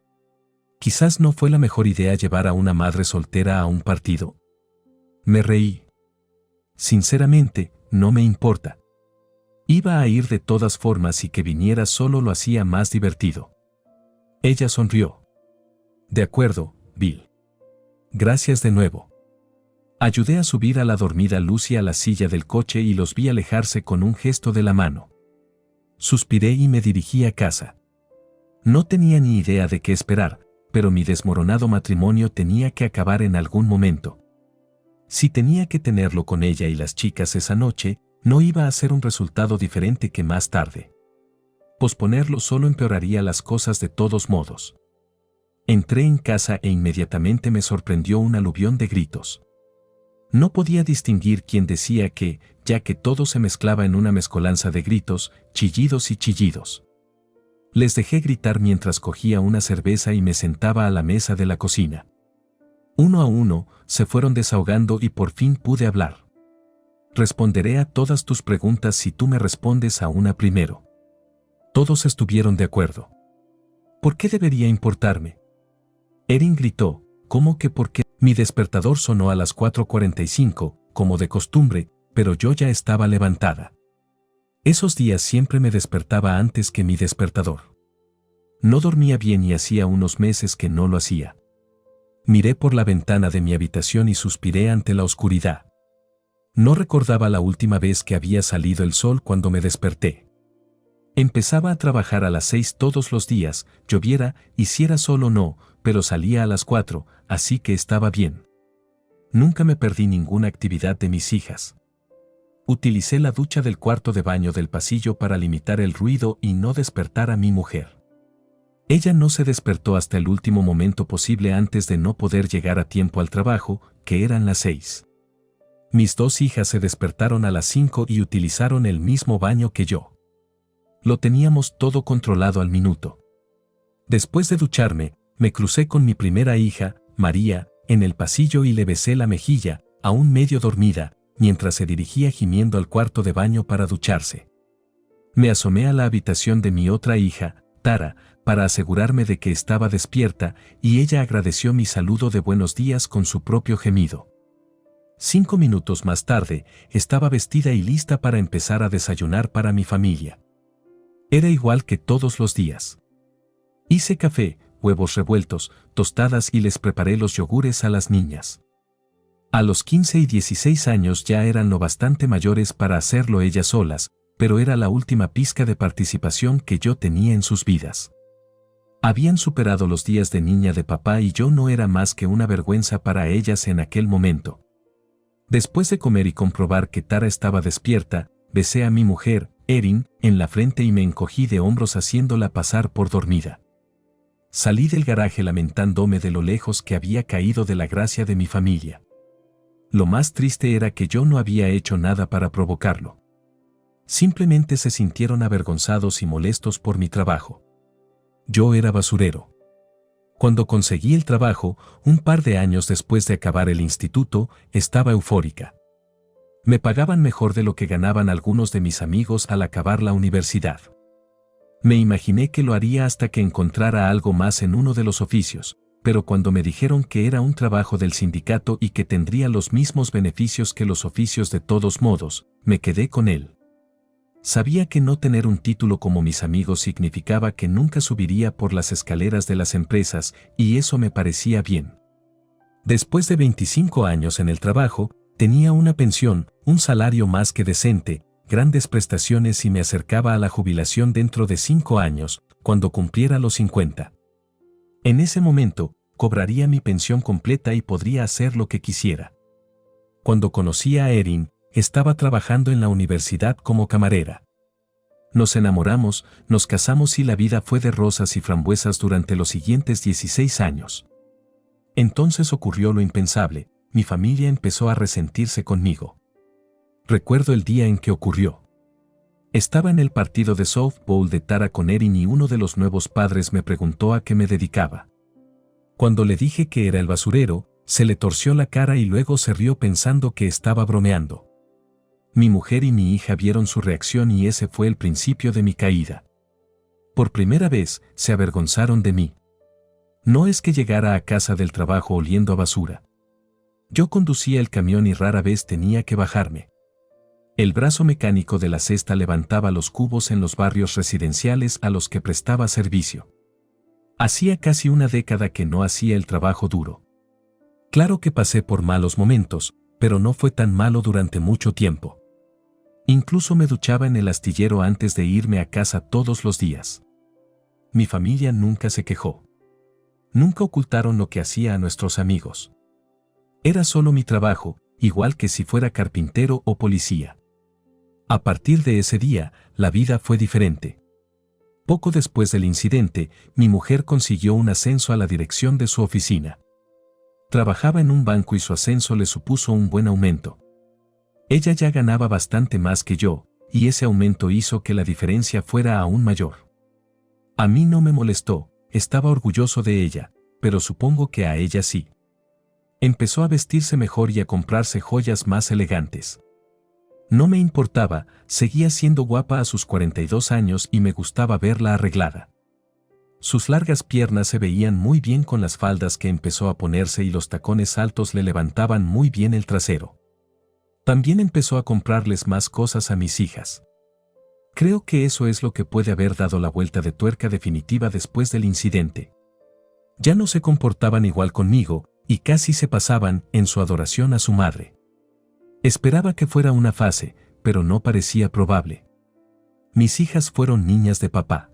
Quizás no fue la mejor idea llevar a una madre soltera a un partido. Me reí. Sinceramente, no me importa. Iba a ir de todas formas y que viniera solo lo hacía más divertido. Ella sonrió. De acuerdo, Bill. Gracias de nuevo. Ayudé a subir a la dormida Lucy a la silla del coche y los vi alejarse con un gesto de la mano. Suspiré y me dirigí a casa. No tenía ni idea de qué esperar, pero mi desmoronado matrimonio tenía que acabar en algún momento. Si tenía que tenerlo con ella y las chicas esa noche, no iba a ser un resultado diferente que más tarde. Posponerlo solo empeoraría las cosas de todos modos. Entré en casa e inmediatamente me sorprendió un aluvión de gritos. No podía distinguir quién decía qué, ya que todo se mezclaba en una mezcolanza de gritos, chillidos y chillidos. Les dejé gritar mientras cogía una cerveza y me sentaba a la mesa de la cocina. Uno a uno, se fueron desahogando y por fin pude hablar. Responderé a todas tus preguntas si tú me respondes a una primero. Todos estuvieron de acuerdo. ¿Por qué debería importarme? Erin gritó, ¿cómo que por qué? Mi despertador sonó a las 4:45, como de costumbre, pero yo ya estaba levantada. Esos días siempre me despertaba antes que mi despertador. No dormía bien y hacía unos meses que no lo hacía. Miré por la ventana de mi habitación y suspiré ante la oscuridad. No recordaba la última vez que había salido el sol cuando me desperté. Empezaba a trabajar a las 6 todos los días, lloviera, hiciera sol o no, pero salía a las 4, así que estaba bien. Nunca me perdí ninguna actividad de mis hijas. Utilicé la ducha del cuarto de baño del pasillo para limitar el ruido y no despertar a mi mujer. Ella no se despertó hasta el último momento posible antes de no poder llegar a tiempo al trabajo, que eran las 6. Mis dos hijas se despertaron a las 5 y utilizaron el mismo baño que yo. Lo teníamos todo controlado al minuto. Después de ducharme, me crucé con mi primera hija, María, en el pasillo y le besé la mejilla, aún medio dormida, mientras se dirigía gimiendo al cuarto de baño para ducharse. Me asomé a la habitación de mi otra hija, Tara, para asegurarme de que estaba despierta, y ella agradeció mi saludo de buenos días con su propio gemido. 5 minutos más tarde, estaba vestida y lista para empezar a desayunar para mi familia. Era igual que todos los días. Hice café, huevos revueltos, tostadas y les preparé los yogures a las niñas. A los 15 y 16 años ya eran lo bastante mayores para hacerlo ellas solas, pero era la última pizca de participación que yo tenía en sus vidas. Habían superado los días de niña de papá y yo no era más que una vergüenza para ellas en aquel momento. Después de comer y comprobar que Tara estaba despierta, besé a mi mujer, Erin, en la frente y me encogí de hombros haciéndola pasar por dormida. Salí del garaje lamentándome de lo lejos que había caído de la gracia de mi familia. Lo más triste era que yo no había hecho nada para provocarlo. Simplemente se sintieron avergonzados y molestos por mi trabajo. Yo era basurero. Cuando conseguí el trabajo, un par de años después de acabar el instituto, estaba eufórica. Me pagaban mejor de lo que ganaban algunos de mis amigos al acabar la universidad. Me imaginé que lo haría hasta que encontrara algo más en uno de los oficios, pero cuando me dijeron que era un trabajo del sindicato y que tendría los mismos beneficios que los oficios de todos modos, me quedé con él. Sabía que no tener un título como mis amigos significaba que nunca subiría por las escaleras de las empresas, y eso me parecía bien. Después de 25 años en el trabajo, tenía una pensión, un salario más que decente, grandes prestaciones y me acercaba a la jubilación dentro de 5 años, cuando cumpliera los 50. En ese momento, cobraría mi pensión completa y podría hacer lo que quisiera. Cuando conocí a Erin, estaba trabajando en la universidad como camarera. Nos enamoramos, nos casamos y la vida fue de rosas y frambuesas durante los siguientes 16 años. Entonces ocurrió lo impensable, mi familia empezó a resentirse conmigo. Recuerdo el día en que ocurrió. Estaba en el partido de softball de Tara con Erin y uno de los nuevos padres me preguntó a qué me dedicaba. Cuando le dije que era el basurero, se le torció la cara y luego se rió pensando que estaba bromeando. Mi mujer y mi hija vieron su reacción y ese fue el principio de mi caída. Por primera vez, se avergonzaron de mí. No es que llegara a casa del trabajo oliendo a basura. Yo conducía el camión y rara vez tenía que bajarme. El brazo mecánico de la cesta levantaba los cubos en los barrios residenciales a los que prestaba servicio. Hacía casi una década que no hacía el trabajo duro. Claro que pasé por malos momentos, pero no fue tan malo durante mucho tiempo. Incluso me duchaba en el astillero antes de irme a casa todos los días. Mi familia nunca se quejó. Nunca ocultaron lo que hacía a nuestros amigos. Era solo mi trabajo, igual que si fuera carpintero o policía. A partir de ese día, la vida fue diferente. Poco después del incidente, mi mujer consiguió un ascenso a la dirección de su oficina. Trabajaba en un banco y su ascenso le supuso un buen aumento. Ella ya ganaba bastante más que yo, y ese aumento hizo que la diferencia fuera aún mayor. A mí no me molestó, estaba orgulloso de ella, pero supongo que a ella sí. Empezó a vestirse mejor y a comprarse joyas más elegantes. No me importaba, seguía siendo guapa a sus 42 años y me gustaba verla arreglada. Sus largas piernas se veían muy bien con las faldas que empezó a ponerse y los tacones altos le levantaban muy bien el trasero. También empezó a comprarles más cosas a mis hijas. Creo que eso es lo que puede haber dado la vuelta de tuerca definitiva después del incidente. Ya no se comportaban igual conmigo, y casi se pasaban en su adoración a su madre. Esperaba que fuera una fase, pero no parecía probable. Mis hijas fueron niñas de papá.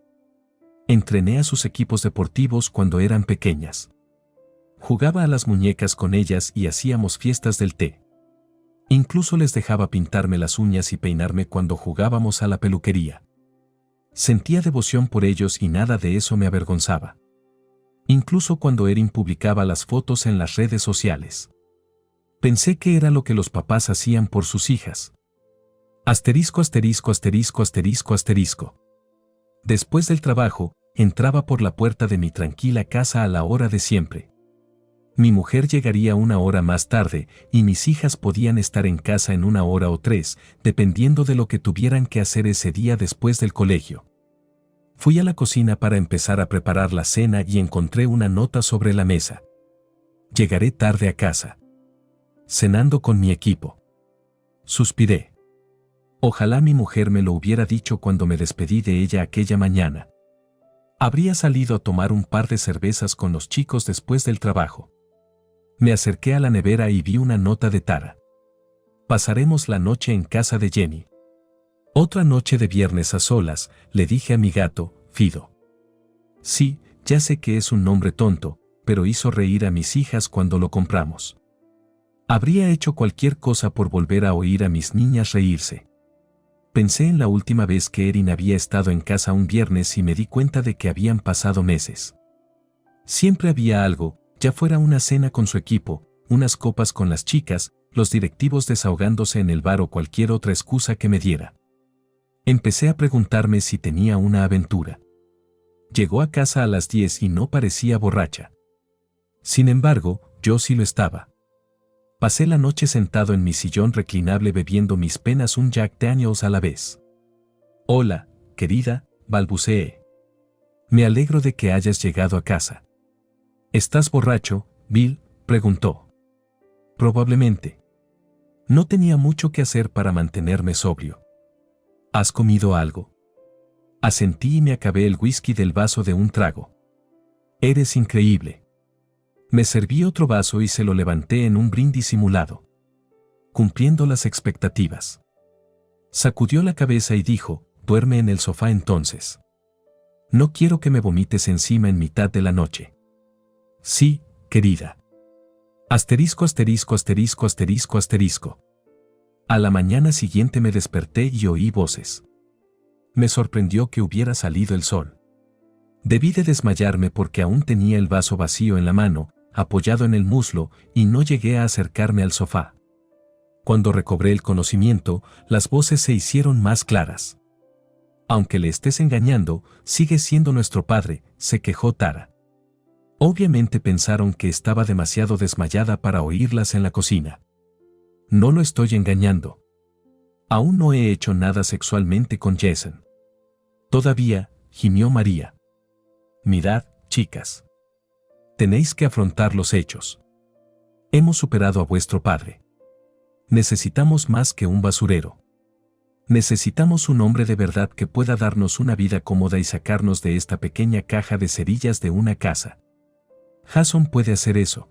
Entrené a sus equipos deportivos cuando eran pequeñas. Jugaba a las muñecas con ellas y hacíamos fiestas del té. Incluso les dejaba pintarme las uñas y peinarme cuando jugábamos a la peluquería. Sentía devoción por ellos y nada de eso me avergonzaba. Incluso cuando Erin publicaba las fotos en las redes sociales. Pensé que era lo que los papás hacían por sus hijas. Asterisco, asterisco, asterisco, asterisco, asterisco. Después del trabajo, entraba por la puerta de mi tranquila casa a la hora de siempre. Mi mujer llegaría una hora más tarde y mis hijas podían estar en casa en una hora o 3, dependiendo de lo que tuvieran que hacer ese día después del colegio. Fui a la cocina para empezar a preparar la cena y encontré una nota sobre la mesa. Llegaré tarde a casa. Cenando con mi equipo. Suspiré. Ojalá mi mujer me lo hubiera dicho cuando me despedí de ella aquella mañana. Habría salido a tomar un par de cervezas con los chicos después del trabajo. Me acerqué a la nevera y vi una nota de Tara. Pasaremos la noche en casa de Jenny. Otra noche de viernes a solas, le dije a mi gato, Fido. Sí, ya sé que es un nombre tonto, pero hizo reír a mis hijas cuando lo compramos. Habría hecho cualquier cosa por volver a oír a mis niñas reírse. Pensé en la última vez que Erin había estado en casa un viernes y me di cuenta de que habían pasado meses. Siempre había algo, ya fuera una cena con su equipo, unas copas con las chicas, los directivos desahogándose en el bar o cualquier otra excusa que me diera. Empecé a preguntarme si tenía una aventura. Llegó a casa a las 10 y no parecía borracha. Sin embargo, yo sí lo estaba. Pasé la noche sentado en mi sillón reclinable bebiendo mis penas un Jack Daniels a la vez. Hola, querida, balbuceé. Me alegro de que hayas llegado a casa. ¿Estás borracho, Bill?, preguntó. Probablemente. No tenía mucho que hacer para mantenerme sobrio. ¿Has comido algo? Asentí y me acabé el whisky del vaso de un trago. Eres increíble. Me serví otro vaso y se lo levanté en un brindis simulado. Cumpliendo las expectativas. Sacudió la cabeza y dijo, duerme en el sofá entonces. No quiero que me vomites encima en mitad de la noche. Sí, querida. Asterisco, asterisco, asterisco, asterisco, asterisco. A la mañana siguiente me desperté y oí voces. Me sorprendió que hubiera salido el sol. Debí de desmayarme porque aún tenía el vaso vacío en la mano, apoyado en el muslo, y no llegué a acercarme al sofá. Cuando recobré el conocimiento, las voces se hicieron más claras. Aunque le estés engañando, sigue siendo nuestro padre, se quejó Tara. Obviamente pensaron que estaba demasiado desmayada para oírlas en la cocina. No lo estoy engañando. Aún no he hecho nada sexualmente con Jason. Todavía, gimió María. Mirad, chicas. Tenéis que afrontar los hechos. Hemos superado a vuestro padre. Necesitamos más que un basurero. Necesitamos un hombre de verdad que pueda darnos una vida cómoda y sacarnos de esta pequeña caja de cerillas de una casa. Jason puede hacer eso.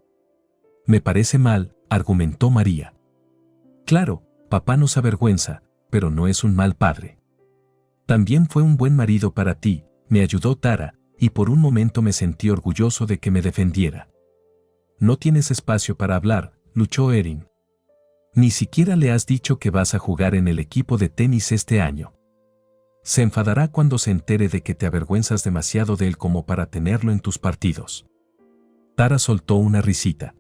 Me parece mal, argumentó María. Claro, papá nos avergüenza, pero no es un mal padre. También fue un buen marido para ti, me ayudó Tara, y por un momento me sentí orgulloso de que me defendiera. No tienes espacio para hablar, luchó Erin. Ni siquiera le has dicho que vas a jugar en el equipo de tenis este año. Se enfadará cuando se entere de que te avergüenzas demasiado de él como para tenerlo en tus partidos. Tara soltó una risita.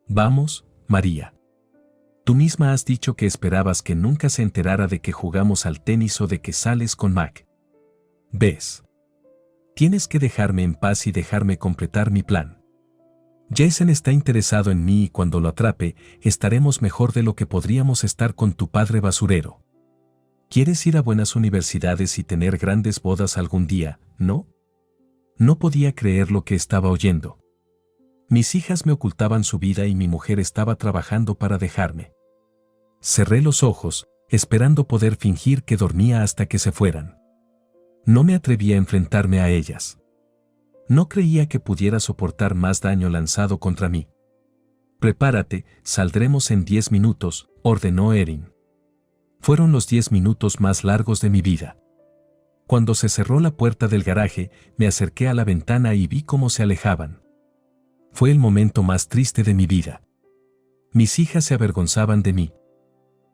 Vamos, María. Tú misma has dicho que esperabas que nunca se enterara de que jugamos al tenis o de que sales con Mac. ¿Ves? Tienes que dejarme en paz y dejarme completar mi plan. Jason está interesado en mí y cuando lo atrape, estaremos mejor de lo que podríamos estar con tu padre basurero. ¿Quieres ir a buenas universidades y tener grandes bodas algún día, no? No podía creer lo que estaba oyendo. Mis hijas me ocultaban su vida y mi mujer estaba trabajando para dejarme. Cerré los ojos, esperando poder fingir que dormía hasta que se fueran. No me atreví a enfrentarme a ellas. No creía que pudiera soportar más daño lanzado contra mí. Prepárate, saldremos en 10 minutos, ordenó Erin. Fueron los 10 minutos más largos de mi vida. Cuando se cerró la puerta del garaje, me acerqué a la ventana y vi cómo se alejaban. Fue el momento más triste de mi vida. Mis hijas se avergonzaban de mí.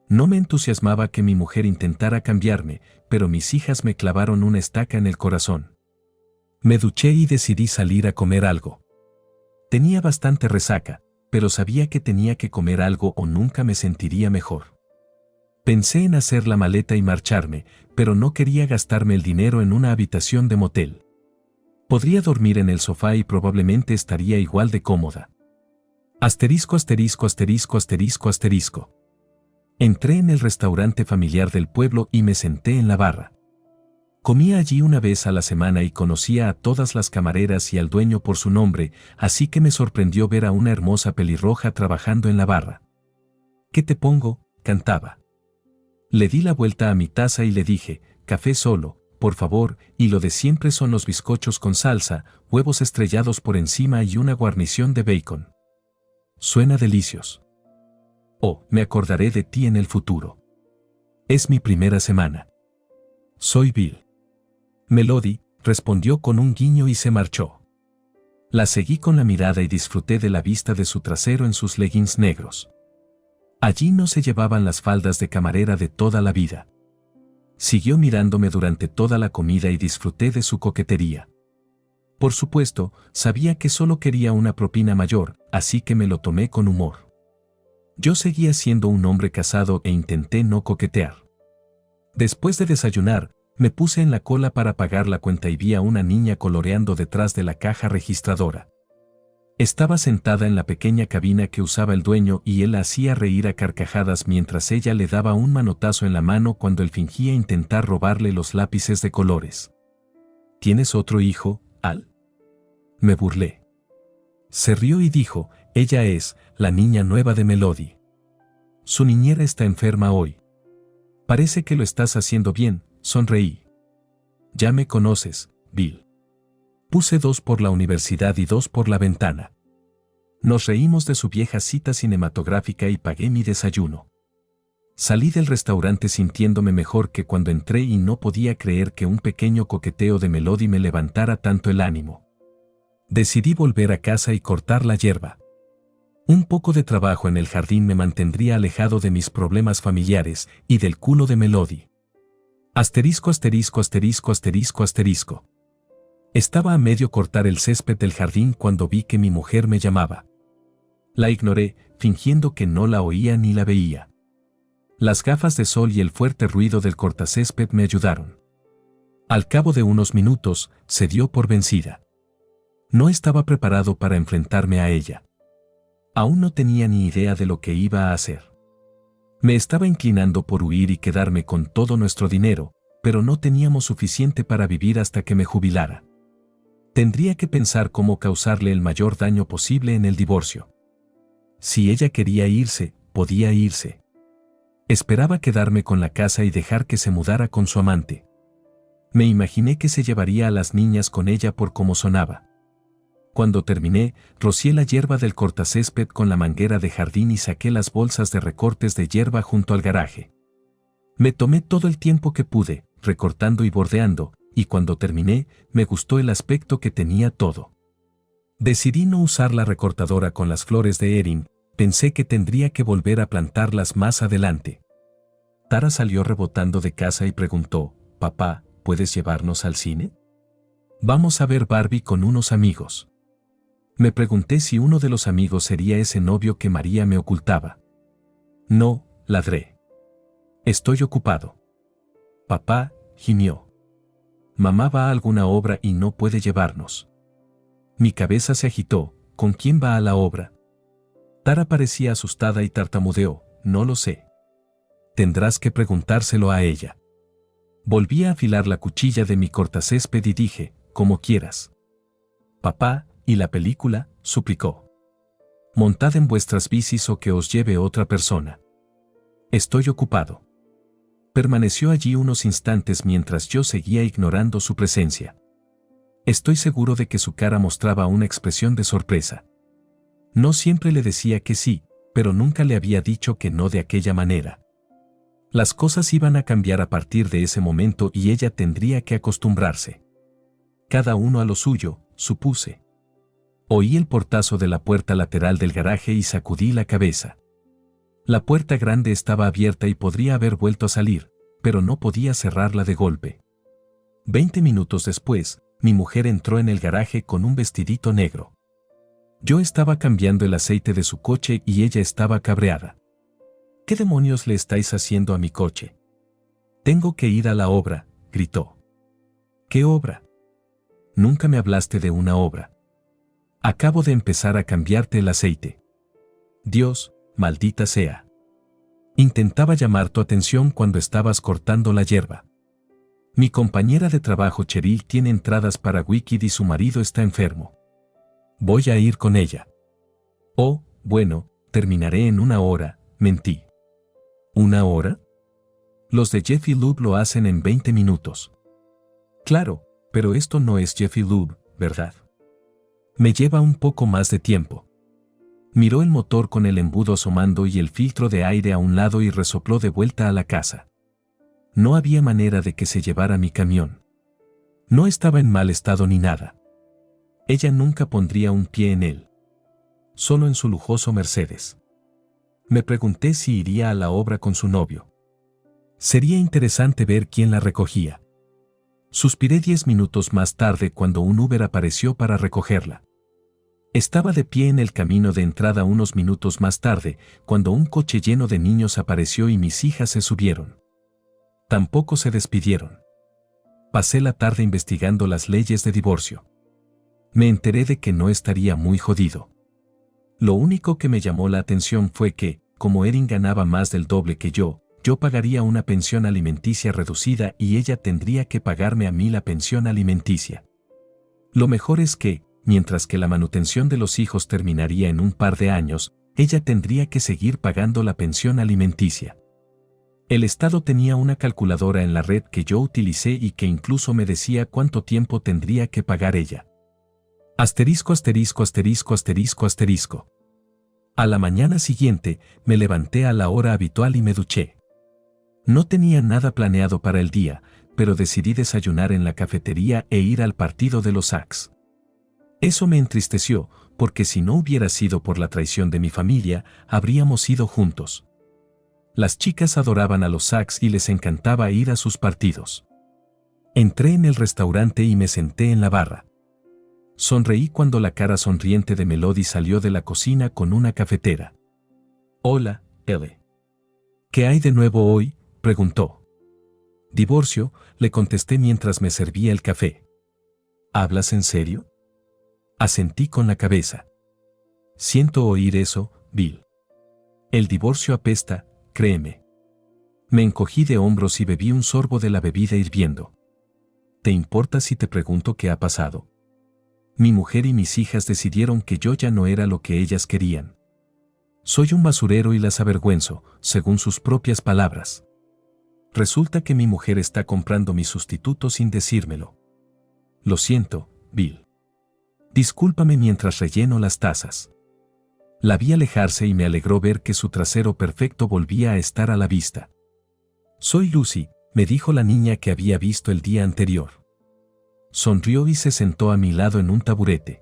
No me entusiasmaba que mi mujer intentara cambiarme, pero mis hijas me clavaron una estaca en el corazón. Me duché y decidí salir a comer algo. Tenía bastante resaca, pero sabía que tenía que comer algo o nunca me sentiría mejor. Pensé en hacer la maleta y marcharme, pero no quería gastarme el dinero en una habitación de motel. Podría dormir en el sofá y probablemente estaría igual de cómoda. Asterisco, asterisco, asterisco, asterisco, asterisco. Entré en el restaurante familiar del pueblo y me senté en la barra. Comía allí una vez a la semana y conocía a todas las camareras y al dueño por su nombre, así que me sorprendió ver a una hermosa pelirroja trabajando en la barra. ¿Qué te pongo?, cantaba. Le di la vuelta a mi taza y le dije, café solo, por favor, y lo de siempre son los bizcochos con salsa, huevos estrellados por encima y una guarnición de bacon. Suena delicioso. Oh, me acordaré de ti en el futuro. Es mi primera semana. Soy Bill. Melody, respondió con un guiño y se marchó. La seguí con la mirada y disfruté de la vista de su trasero en sus leggings negros. Allí no se llevaban las faldas de camarera de toda la vida. Siguió mirándome durante toda la comida y disfruté de su coquetería. Por supuesto, sabía que solo quería una propina mayor, así que me lo tomé con humor. Yo seguía siendo un hombre casado e intenté no coquetear. Después de desayunar, me puse en la cola para pagar la cuenta y vi a una niña coloreando detrás de la caja registradora. Estaba sentada en la pequeña cabina que usaba el dueño y él la hacía reír a carcajadas mientras ella le daba un manotazo en la mano cuando él fingía intentar robarle los lápices de colores. ¿Tienes otro hijo, Al? Me burlé. Se rió y dijo, ella es la niña nueva de Melody. Su niñera está enferma hoy. Parece que lo estás haciendo bien, sonreí. Ya me conoces, Bill. Puse 2 por la universidad y 2 por la ventana. Nos reímos de su vieja cita cinematográfica y pagué mi desayuno. Salí del restaurante sintiéndome mejor que cuando entré y no podía creer que un pequeño coqueteo de Melody me levantara tanto el ánimo. Decidí volver a casa y cortar la hierba. Un poco de trabajo en el jardín me mantendría alejado de mis problemas familiares y del culo de Melody. Asterisco, asterisco, asterisco, asterisco, asterisco. Estaba a medio cortar el césped del jardín cuando vi que mi mujer me llamaba. La ignoré, fingiendo que no la oía ni la veía. Las gafas de sol y el fuerte ruido del cortacésped me ayudaron. Al cabo de unos minutos, se dio por vencida. No estaba preparado para enfrentarme a ella. Aún no tenía ni idea de lo que iba a hacer. Me estaba inclinando por huir y quedarme con todo nuestro dinero, pero no teníamos suficiente para vivir hasta que me jubilara. Tendría que pensar cómo causarle el mayor daño posible en el divorcio. Si ella quería irse, podía irse. Esperaba quedarme con la casa y dejar que se mudara con su amante. Me imaginé que se llevaría a las niñas con ella por cómo sonaba. Cuando terminé, rocié la hierba del cortacésped con la manguera de jardín y saqué las bolsas de recortes de hierba junto al garaje. Me tomé todo el tiempo que pude, recortando y bordeando, y cuando terminé, me gustó el aspecto que tenía todo. Decidí no usar la recortadora con las flores de Erin, pensé que tendría que volver a plantarlas más adelante. Tara salió rebotando de casa y preguntó, «Papá, ¿puedes llevarnos al cine? Vamos a ver Barbie con unos amigos». Me pregunté si uno de los amigos sería ese novio que María me ocultaba. «No», ladré. «Estoy ocupado». «Papá», gimió. «Mamá va a alguna obra y no puede llevarnos». Mi cabeza se agitó, ¿con quién va a la obra? Tara parecía asustada y tartamudeó, «No lo sé». «Tendrás que preguntárselo a ella». Volví a afilar la cuchilla de mi cortacésped y dije, «Como quieras». «Papá, ¿y la película?», suplicó. «Montad en vuestras bicis o que os lleve otra persona». «Estoy ocupado». Permaneció allí unos instantes mientras yo seguía ignorando su presencia. Estoy seguro de que su cara mostraba una expresión de sorpresa. No siempre le decía que sí, pero nunca le había dicho que no de aquella manera. Las cosas iban a cambiar a partir de ese momento y ella tendría que acostumbrarse. Cada uno a lo suyo, supuse. Oí el portazo de la puerta lateral del garaje y sacudí la cabeza. La puerta grande estaba abierta y podría haber vuelto a salir, pero no podía cerrarla de golpe. 20 minutos después, mi mujer entró en el garaje con un vestidito negro. Yo estaba cambiando el aceite de su coche y ella estaba cabreada. ¿Qué demonios le estáis haciendo a mi coche? Tengo que ir a la obra, gritó. ¿Qué obra? Nunca me hablaste de una obra. Acabo de empezar a cambiarte el aceite. Dios, maldita sea. Intentaba llamar tu atención cuando estabas cortando la hierba. Mi compañera de trabajo Cheryl tiene entradas para Wicked y su marido está enfermo. Voy a ir con ella. Oh, bueno, terminaré en una hora, mentí. ¿Una hora? Los de Jiffy Lube lo hacen en 20 minutos. Claro, pero esto no es Jiffy Lube, ¿verdad? Me lleva un poco más de tiempo. Miró el motor con el embudo asomando y el filtro de aire a un lado y resopló de vuelta a la casa. No había manera de que se llevara mi camión. No estaba en mal estado ni nada. Ella nunca pondría un pie en él. Solo en su lujoso Mercedes. Me pregunté si iría a la obra con su novio. Sería interesante ver quién la recogía. Suspiré 10 minutos más tarde cuando un Uber apareció para recogerla. Estaba de pie en el camino de entrada unos minutos más tarde, cuando un coche lleno de niños apareció y mis hijas se subieron. Tampoco se despidieron. Pasé la tarde investigando las leyes de divorcio. Me enteré de que no estaría muy jodido. Lo único que me llamó la atención fue que, como Erin ganaba más del doble que yo pagaría una pensión alimenticia reducida y ella tendría que pagarme a mí la pensión alimenticia. Lo mejor es que, mientras que la manutención de los hijos terminaría en un par de años, ella tendría que seguir pagando la pensión alimenticia. El Estado tenía una calculadora en la red que yo utilicé y que incluso me decía cuánto tiempo tendría que pagar ella. Asterisco, asterisco, asterisco, asterisco, asterisco. A la mañana siguiente, me levanté a la hora habitual y me duché. No tenía nada planeado para el día, pero decidí desayunar en la cafetería e ir al partido de los Sox. Eso me entristeció, porque si no hubiera sido por la traición de mi familia, habríamos ido juntos. Las chicas adoraban a los Sox y les encantaba ir a sus partidos. Entré en el restaurante y me senté en la barra. Sonreí cuando la cara sonriente de Melody salió de la cocina con una cafetera. «Hola, Elle. ¿Qué hay de nuevo hoy?», preguntó. «Divorcio», le contesté mientras me servía el café. «¿Hablas en serio?». Asentí con la cabeza. «Siento oír eso, Bill. El divorcio apesta, créeme». Me encogí de hombros y bebí un sorbo de la bebida hirviendo. «¿Te importa si te pregunto qué ha pasado?». Mi mujer y mis hijas decidieron que yo ya no era lo que ellas querían. Soy un basurero y las avergüenzo, según sus propias palabras. Resulta que mi mujer está comprando mi sustituto sin decírmelo. Lo siento, Bill. Discúlpame mientras relleno las tazas. La vi alejarse y me alegró ver que su trasero perfecto volvía a estar a la vista. «Soy Lucy», me dijo la niña que había visto el día anterior. Sonrió y se sentó a mi lado en un taburete.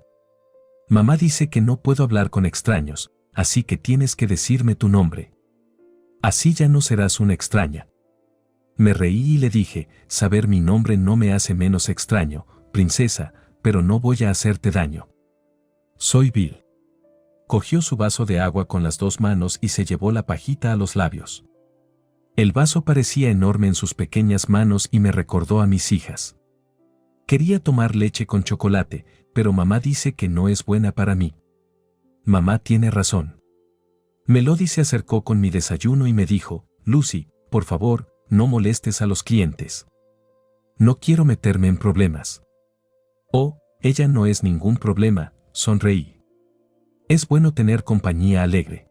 «Mamá dice que no puedo hablar con extraños, así que tienes que decirme tu nombre. Así ya no serás una extraña». Me reí y le dije, «Saber mi nombre no me hace menos extraño, princesa, pero no voy a hacerte daño. Soy Bill». Cogió su vaso de agua con las 2 manos y se llevó la pajita a los labios. El vaso parecía enorme en sus pequeñas manos y me recordó a mis hijas. Quería tomar leche con chocolate, pero mamá dice que no es buena para mí. Mamá tiene razón. Melody se acercó con mi desayuno y me dijo, «Lucy, por favor, no molestes a los clientes. No quiero meterme en problemas». «Oh, ella no es ningún problema», sonreí. «Es bueno tener compañía alegre».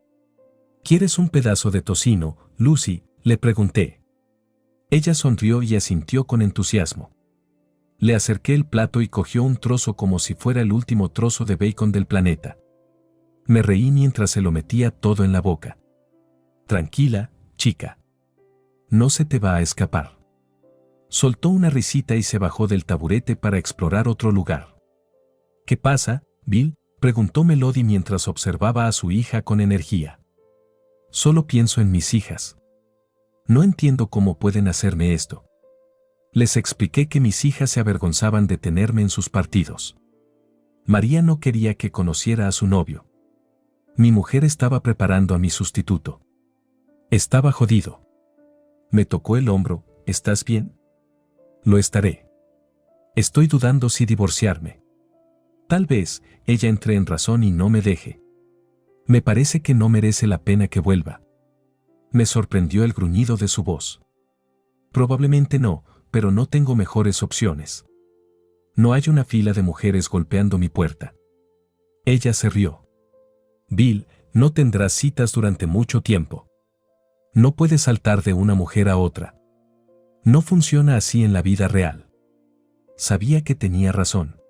«¿Quieres un pedazo de tocino, Lucy?», le pregunté. Ella sonrió y asintió con entusiasmo. Le acerqué el plato y cogió un trozo como si fuera el último trozo de bacon del planeta. Me reí mientras se lo metía todo en la boca. «Tranquila, chica. No se te va a escapar». Soltó una risita y se bajó del taburete para explorar otro lugar. «¿Qué pasa, Bill?», preguntó Melody mientras observaba a su hija con energía. «Solo pienso en mis hijas. No entiendo cómo pueden hacerme esto». Les expliqué que mis hijas se avergonzaban de tenerme en sus partidos. María no quería que conociera a su novio. Mi mujer estaba preparando a mi sustituto. Estaba jodido. Me tocó el hombro. ¿Estás bien? Lo estaré. Estoy dudando si divorciarme. Tal vez ella entre en razón y no me deje. Me parece que no merece la pena que vuelva. Me sorprendió el gruñido de su voz. Probablemente no, pero no tengo mejores opciones. No hay una fila de mujeres golpeando mi puerta. Ella se rió. Bill, no tendrás citas durante mucho tiempo. No puedes saltar de una mujer a otra. No funciona así en la vida real. Sabía que tenía razón.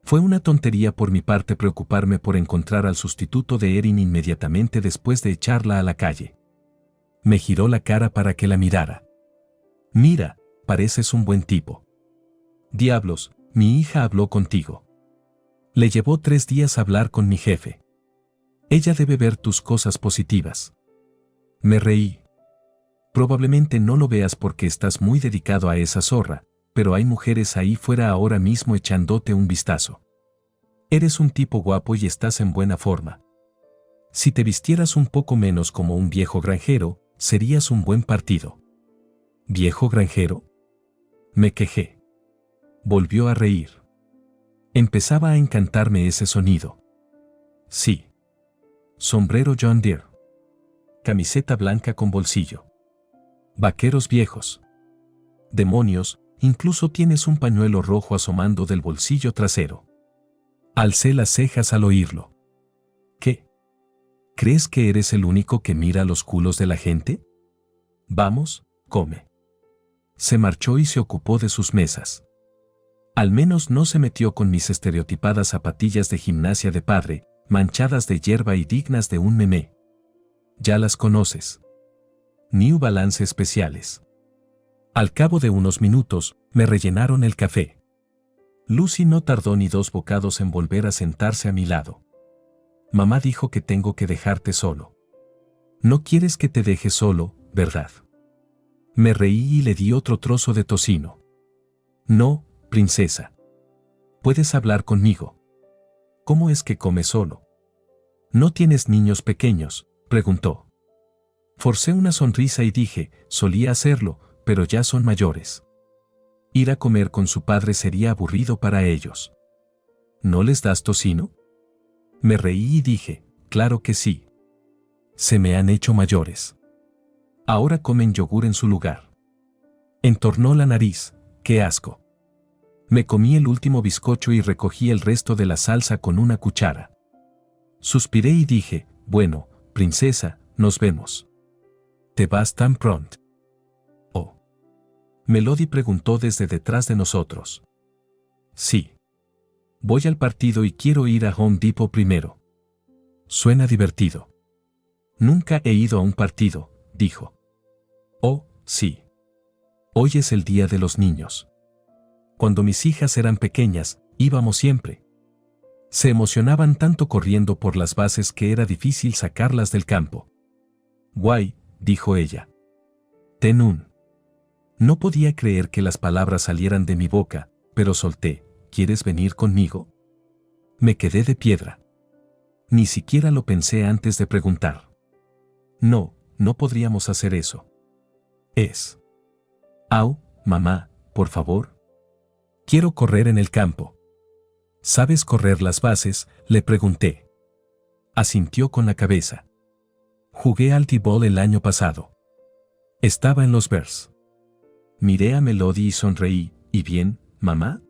Fue una tontería por mi parte preocuparme por encontrar al sustituto de Erin inmediatamente después de echarla a la calle. Me giró la cara para que la mirara. Mira, pareces un buen tipo. Diablos, mi hija habló contigo. Le llevó 3 días hablar con mi jefe. Ella debe ver tus cosas positivas. Me reí. Probablemente no lo veas porque estás muy dedicado a esa zorra, pero hay mujeres ahí fuera ahora mismo echándote un vistazo. Eres un tipo guapo y estás en buena forma. Si te vistieras un poco menos como un viejo granjero, serías un buen partido. ¿Viejo granjero? Me quejé. Volvió a reír. Empezaba a encantarme ese sonido. Sí. Sombrero John Deere. Camiseta blanca con bolsillo. Vaqueros viejos. Demonios, incluso tienes un pañuelo rojo asomando del bolsillo trasero. Alcé las cejas al oírlo. ¿Qué? ¿Crees que eres el único que mira los culos de la gente? Vamos, come. Se marchó y se ocupó de sus mesas. Al menos no se metió con mis estereotipadas zapatillas de gimnasia de padre, manchadas de hierba y dignas de un memé. Ya las conoces. New Balance especiales. Al cabo de unos minutos, me rellenaron el café. Lucy no tardó ni 2 bocados en volver a sentarse a mi lado. Mamá dijo que tengo que dejarte solo. No quieres que te deje solo, ¿verdad? Me reí y le di otro trozo de tocino. No, princesa. Puedes hablar conmigo. ¿Cómo es que comes solo? ¿No tienes niños pequeños?, preguntó. Forcé una sonrisa y dije, solía hacerlo, pero ya son mayores. Ir a comer con su padre sería aburrido para ellos. ¿No les das tocino? Me reí y dije, claro que sí. Se me han hecho mayores. Ahora comen yogur en su lugar. Entornó la nariz, qué asco. Me comí el último bizcocho y recogí el resto de la salsa con una cuchara. Suspiré y dije, bueno, princesa, nos vemos. ¿Te vas tan pronto? Oh. Melody preguntó desde detrás de nosotros. Sí. Voy al partido y quiero ir a Home Depot primero. Suena divertido. Nunca he ido a un partido, dijo. Oh, sí. Hoy es el día de los niños. Cuando mis hijas eran pequeñas, íbamos siempre. Se emocionaban tanto corriendo por las bases que era difícil sacarlas del campo. Guay, dijo ella. Ten un. No podía creer que las palabras salieran de mi boca, pero solté, ¿quieres venir conmigo? Me quedé de piedra. Ni siquiera lo pensé antes de preguntar. No, no podríamos hacer eso. Au, mamá, por favor. Quiero correr en el campo. ¿Sabes correr las bases?, le pregunté. Asintió con la cabeza. Jugué al T-ball el año pasado. Estaba en los Bears. Miré a Melody y sonreí. ¿Y bien, mamá?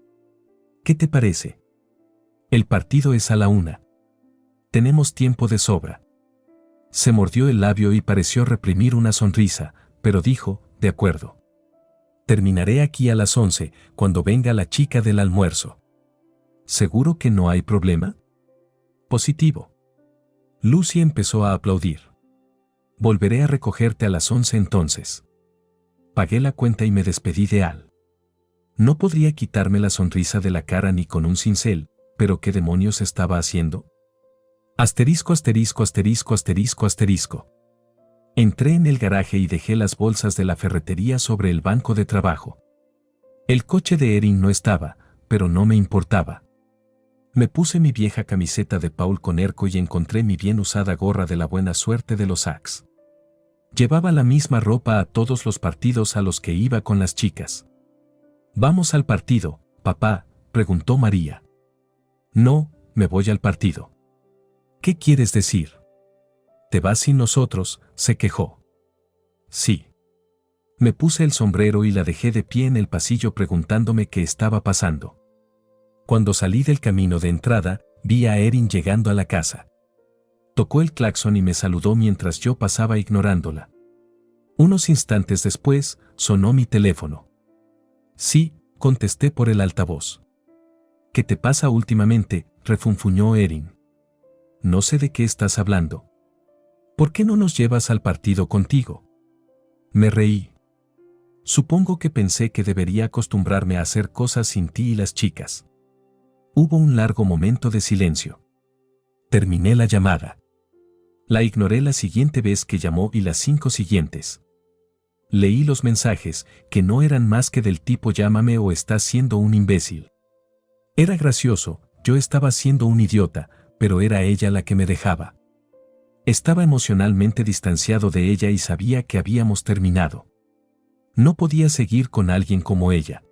¿Qué te parece? El partido es a la 1. Tenemos tiempo de sobra. Se mordió el labio y pareció reprimir una sonrisa, pero dijo, de acuerdo. Terminaré aquí a las 11, cuando venga la chica del almuerzo. ¿Seguro que no hay problema? Positivo. Lucy empezó a aplaudir. Volveré a recogerte a las 11 entonces. Pagué la cuenta y me despedí de Al. No podría quitarme la sonrisa de la cara ni con un cincel, pero ¿qué demonios estaba haciendo? Asterisco, asterisco, asterisco, asterisco, asterisco. Entré en el garaje y dejé las bolsas de la ferretería sobre el banco de trabajo. El coche de Erin no estaba, pero no me importaba. Me puse mi vieja camiseta de Paul con Erco y encontré mi bien usada gorra de la buena suerte de los Sacks. Llevaba la misma ropa a todos los partidos a los que iba con las chicas. «¿Vamos al partido, papá?», preguntó María. «No, me voy al partido». «¿Qué quieres decir? ¿Te vas sin nosotros?», se quejó. «Sí». Me puse el sombrero y la dejé de pie en el pasillo preguntándome qué estaba pasando. Cuando salí del camino de entrada, vi a Erin llegando a la casa. Tocó el claxon y me saludó mientras yo pasaba ignorándola. Unos instantes después, sonó mi teléfono. «Sí», contesté por el altavoz. «¿Qué te pasa últimamente?», refunfuñó Erin. «No sé de qué estás hablando». «¿Por qué no nos llevas al partido contigo?». Me reí. Supongo que pensé que debería acostumbrarme a hacer cosas sin ti y las chicas. Hubo un largo momento de silencio. Terminé la llamada. La ignoré la siguiente vez que llamó y las 5 siguientes. Leí los mensajes, que no eran más que del tipo «llámame» o «estás siendo un imbécil». Era gracioso, yo estaba siendo un idiota, pero era ella la que me dejaba. Estaba emocionalmente distanciado de ella y sabía que habíamos terminado. No podía seguir con alguien como ella.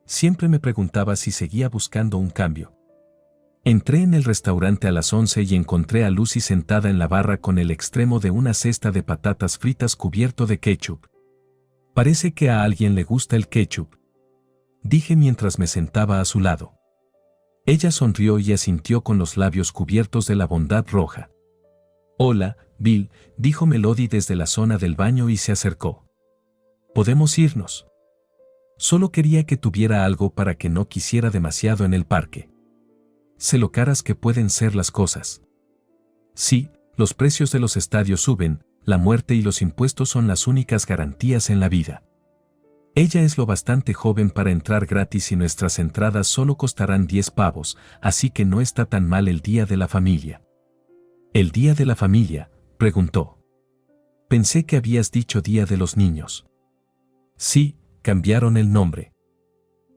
Siempre me preguntaba si seguía buscando un cambio. Entré en el restaurante a las 11 y encontré a Lucy sentada en la barra con el extremo de una cesta de patatas fritas cubierto de ketchup. «Parece que a alguien le gusta el ketchup», dije mientras me sentaba a su lado. Ella sonrió y asintió con los labios cubiertos de la bondad roja. «Hola, Bill», dijo Melody desde la zona del baño y se acercó. «¿Podemos irnos?». Solo quería que tuviera algo para que no quisiera demasiado en el parque. Sé lo caras que pueden ser las cosas. Sí, los precios de los estadios suben, la muerte y los impuestos son las únicas garantías en la vida. Ella es lo bastante joven para entrar gratis y nuestras entradas solo costarán 10 pavos, así que no está tan mal el día de la familia. «¿El día de la familia?», preguntó. «Pensé que habías dicho día de los niños». «Sí, cambiaron el nombre.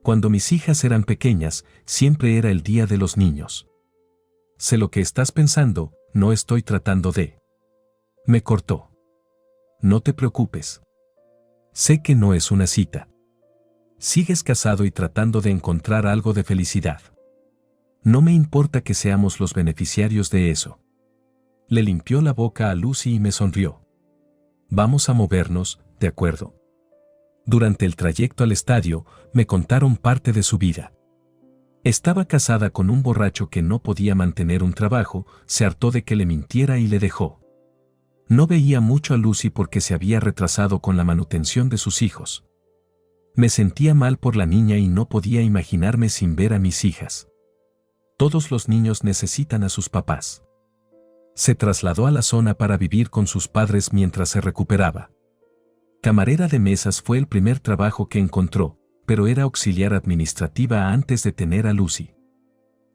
Cuando mis hijas eran pequeñas, siempre era el día de los niños». «Sé lo que estás pensando, no estoy tratando de...». Me cortó. «No te preocupes. Sé que no es una cita. Sigues casado y tratando de encontrar algo de felicidad. No me importa que seamos los beneficiarios de eso». Le limpió la boca a Lucy y me sonrió. «Vamos a movernos, ¿de acuerdo?». Durante el trayecto al estadio, me contaron parte de su vida. Estaba casada con un borracho que no podía mantener un trabajo, se hartó de que le mintiera y le dejó. No veía mucho a Lucy porque se había retrasado con la manutención de sus hijos. Me sentía mal por la niña y no podía imaginarme sin ver a mis hijas. Todos los niños necesitan a sus papás. Se trasladó a la zona para vivir con sus padres mientras se recuperaba. Camarera de mesas fue el primer trabajo que encontró, pero era auxiliar administrativa antes de tener a Lucy.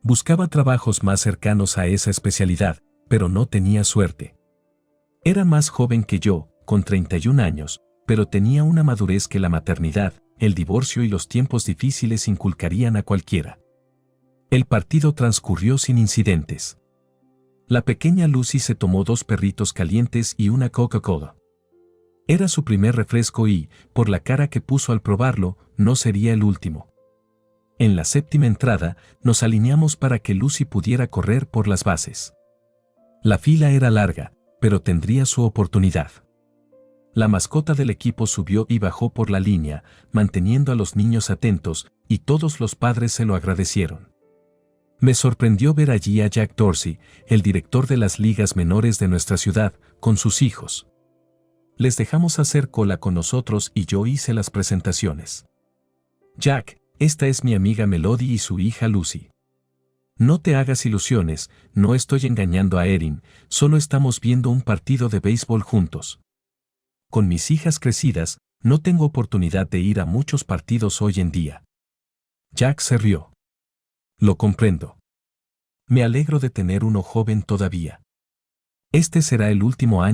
Buscaba trabajos más cercanos a esa especialidad, pero no tenía suerte. Era más joven que yo, con 31 años, pero tenía una madurez que la maternidad, el divorcio y los tiempos difíciles inculcarían a cualquiera. El partido transcurrió sin incidentes. La pequeña Lucy se tomó 2 perritos calientes y una Coca-Cola. Era su primer refresco y, por la cara que puso al probarlo, no sería el último. En la 7ª entrada, nos alineamos para que Lucy pudiera correr por las bases. La fila era larga, pero tendría su oportunidad. La mascota del equipo subió y bajó por la línea, manteniendo a los niños atentos, y todos los padres se lo agradecieron. Me sorprendió ver allí a Jack Dorsey, el director de las ligas menores de nuestra ciudad, con sus hijos. Les dejamos hacer cola con nosotros y yo hice las presentaciones. «Jack, esta es mi amiga Melody y su hija Lucy. No te hagas ilusiones, no estoy engañando a Erin, solo estamos viendo un partido de béisbol juntos. Con mis hijas crecidas, no tengo oportunidad de ir a muchos partidos hoy en día». Jack se rió. «Lo comprendo. Me alegro de tener uno joven todavía. Este será el último año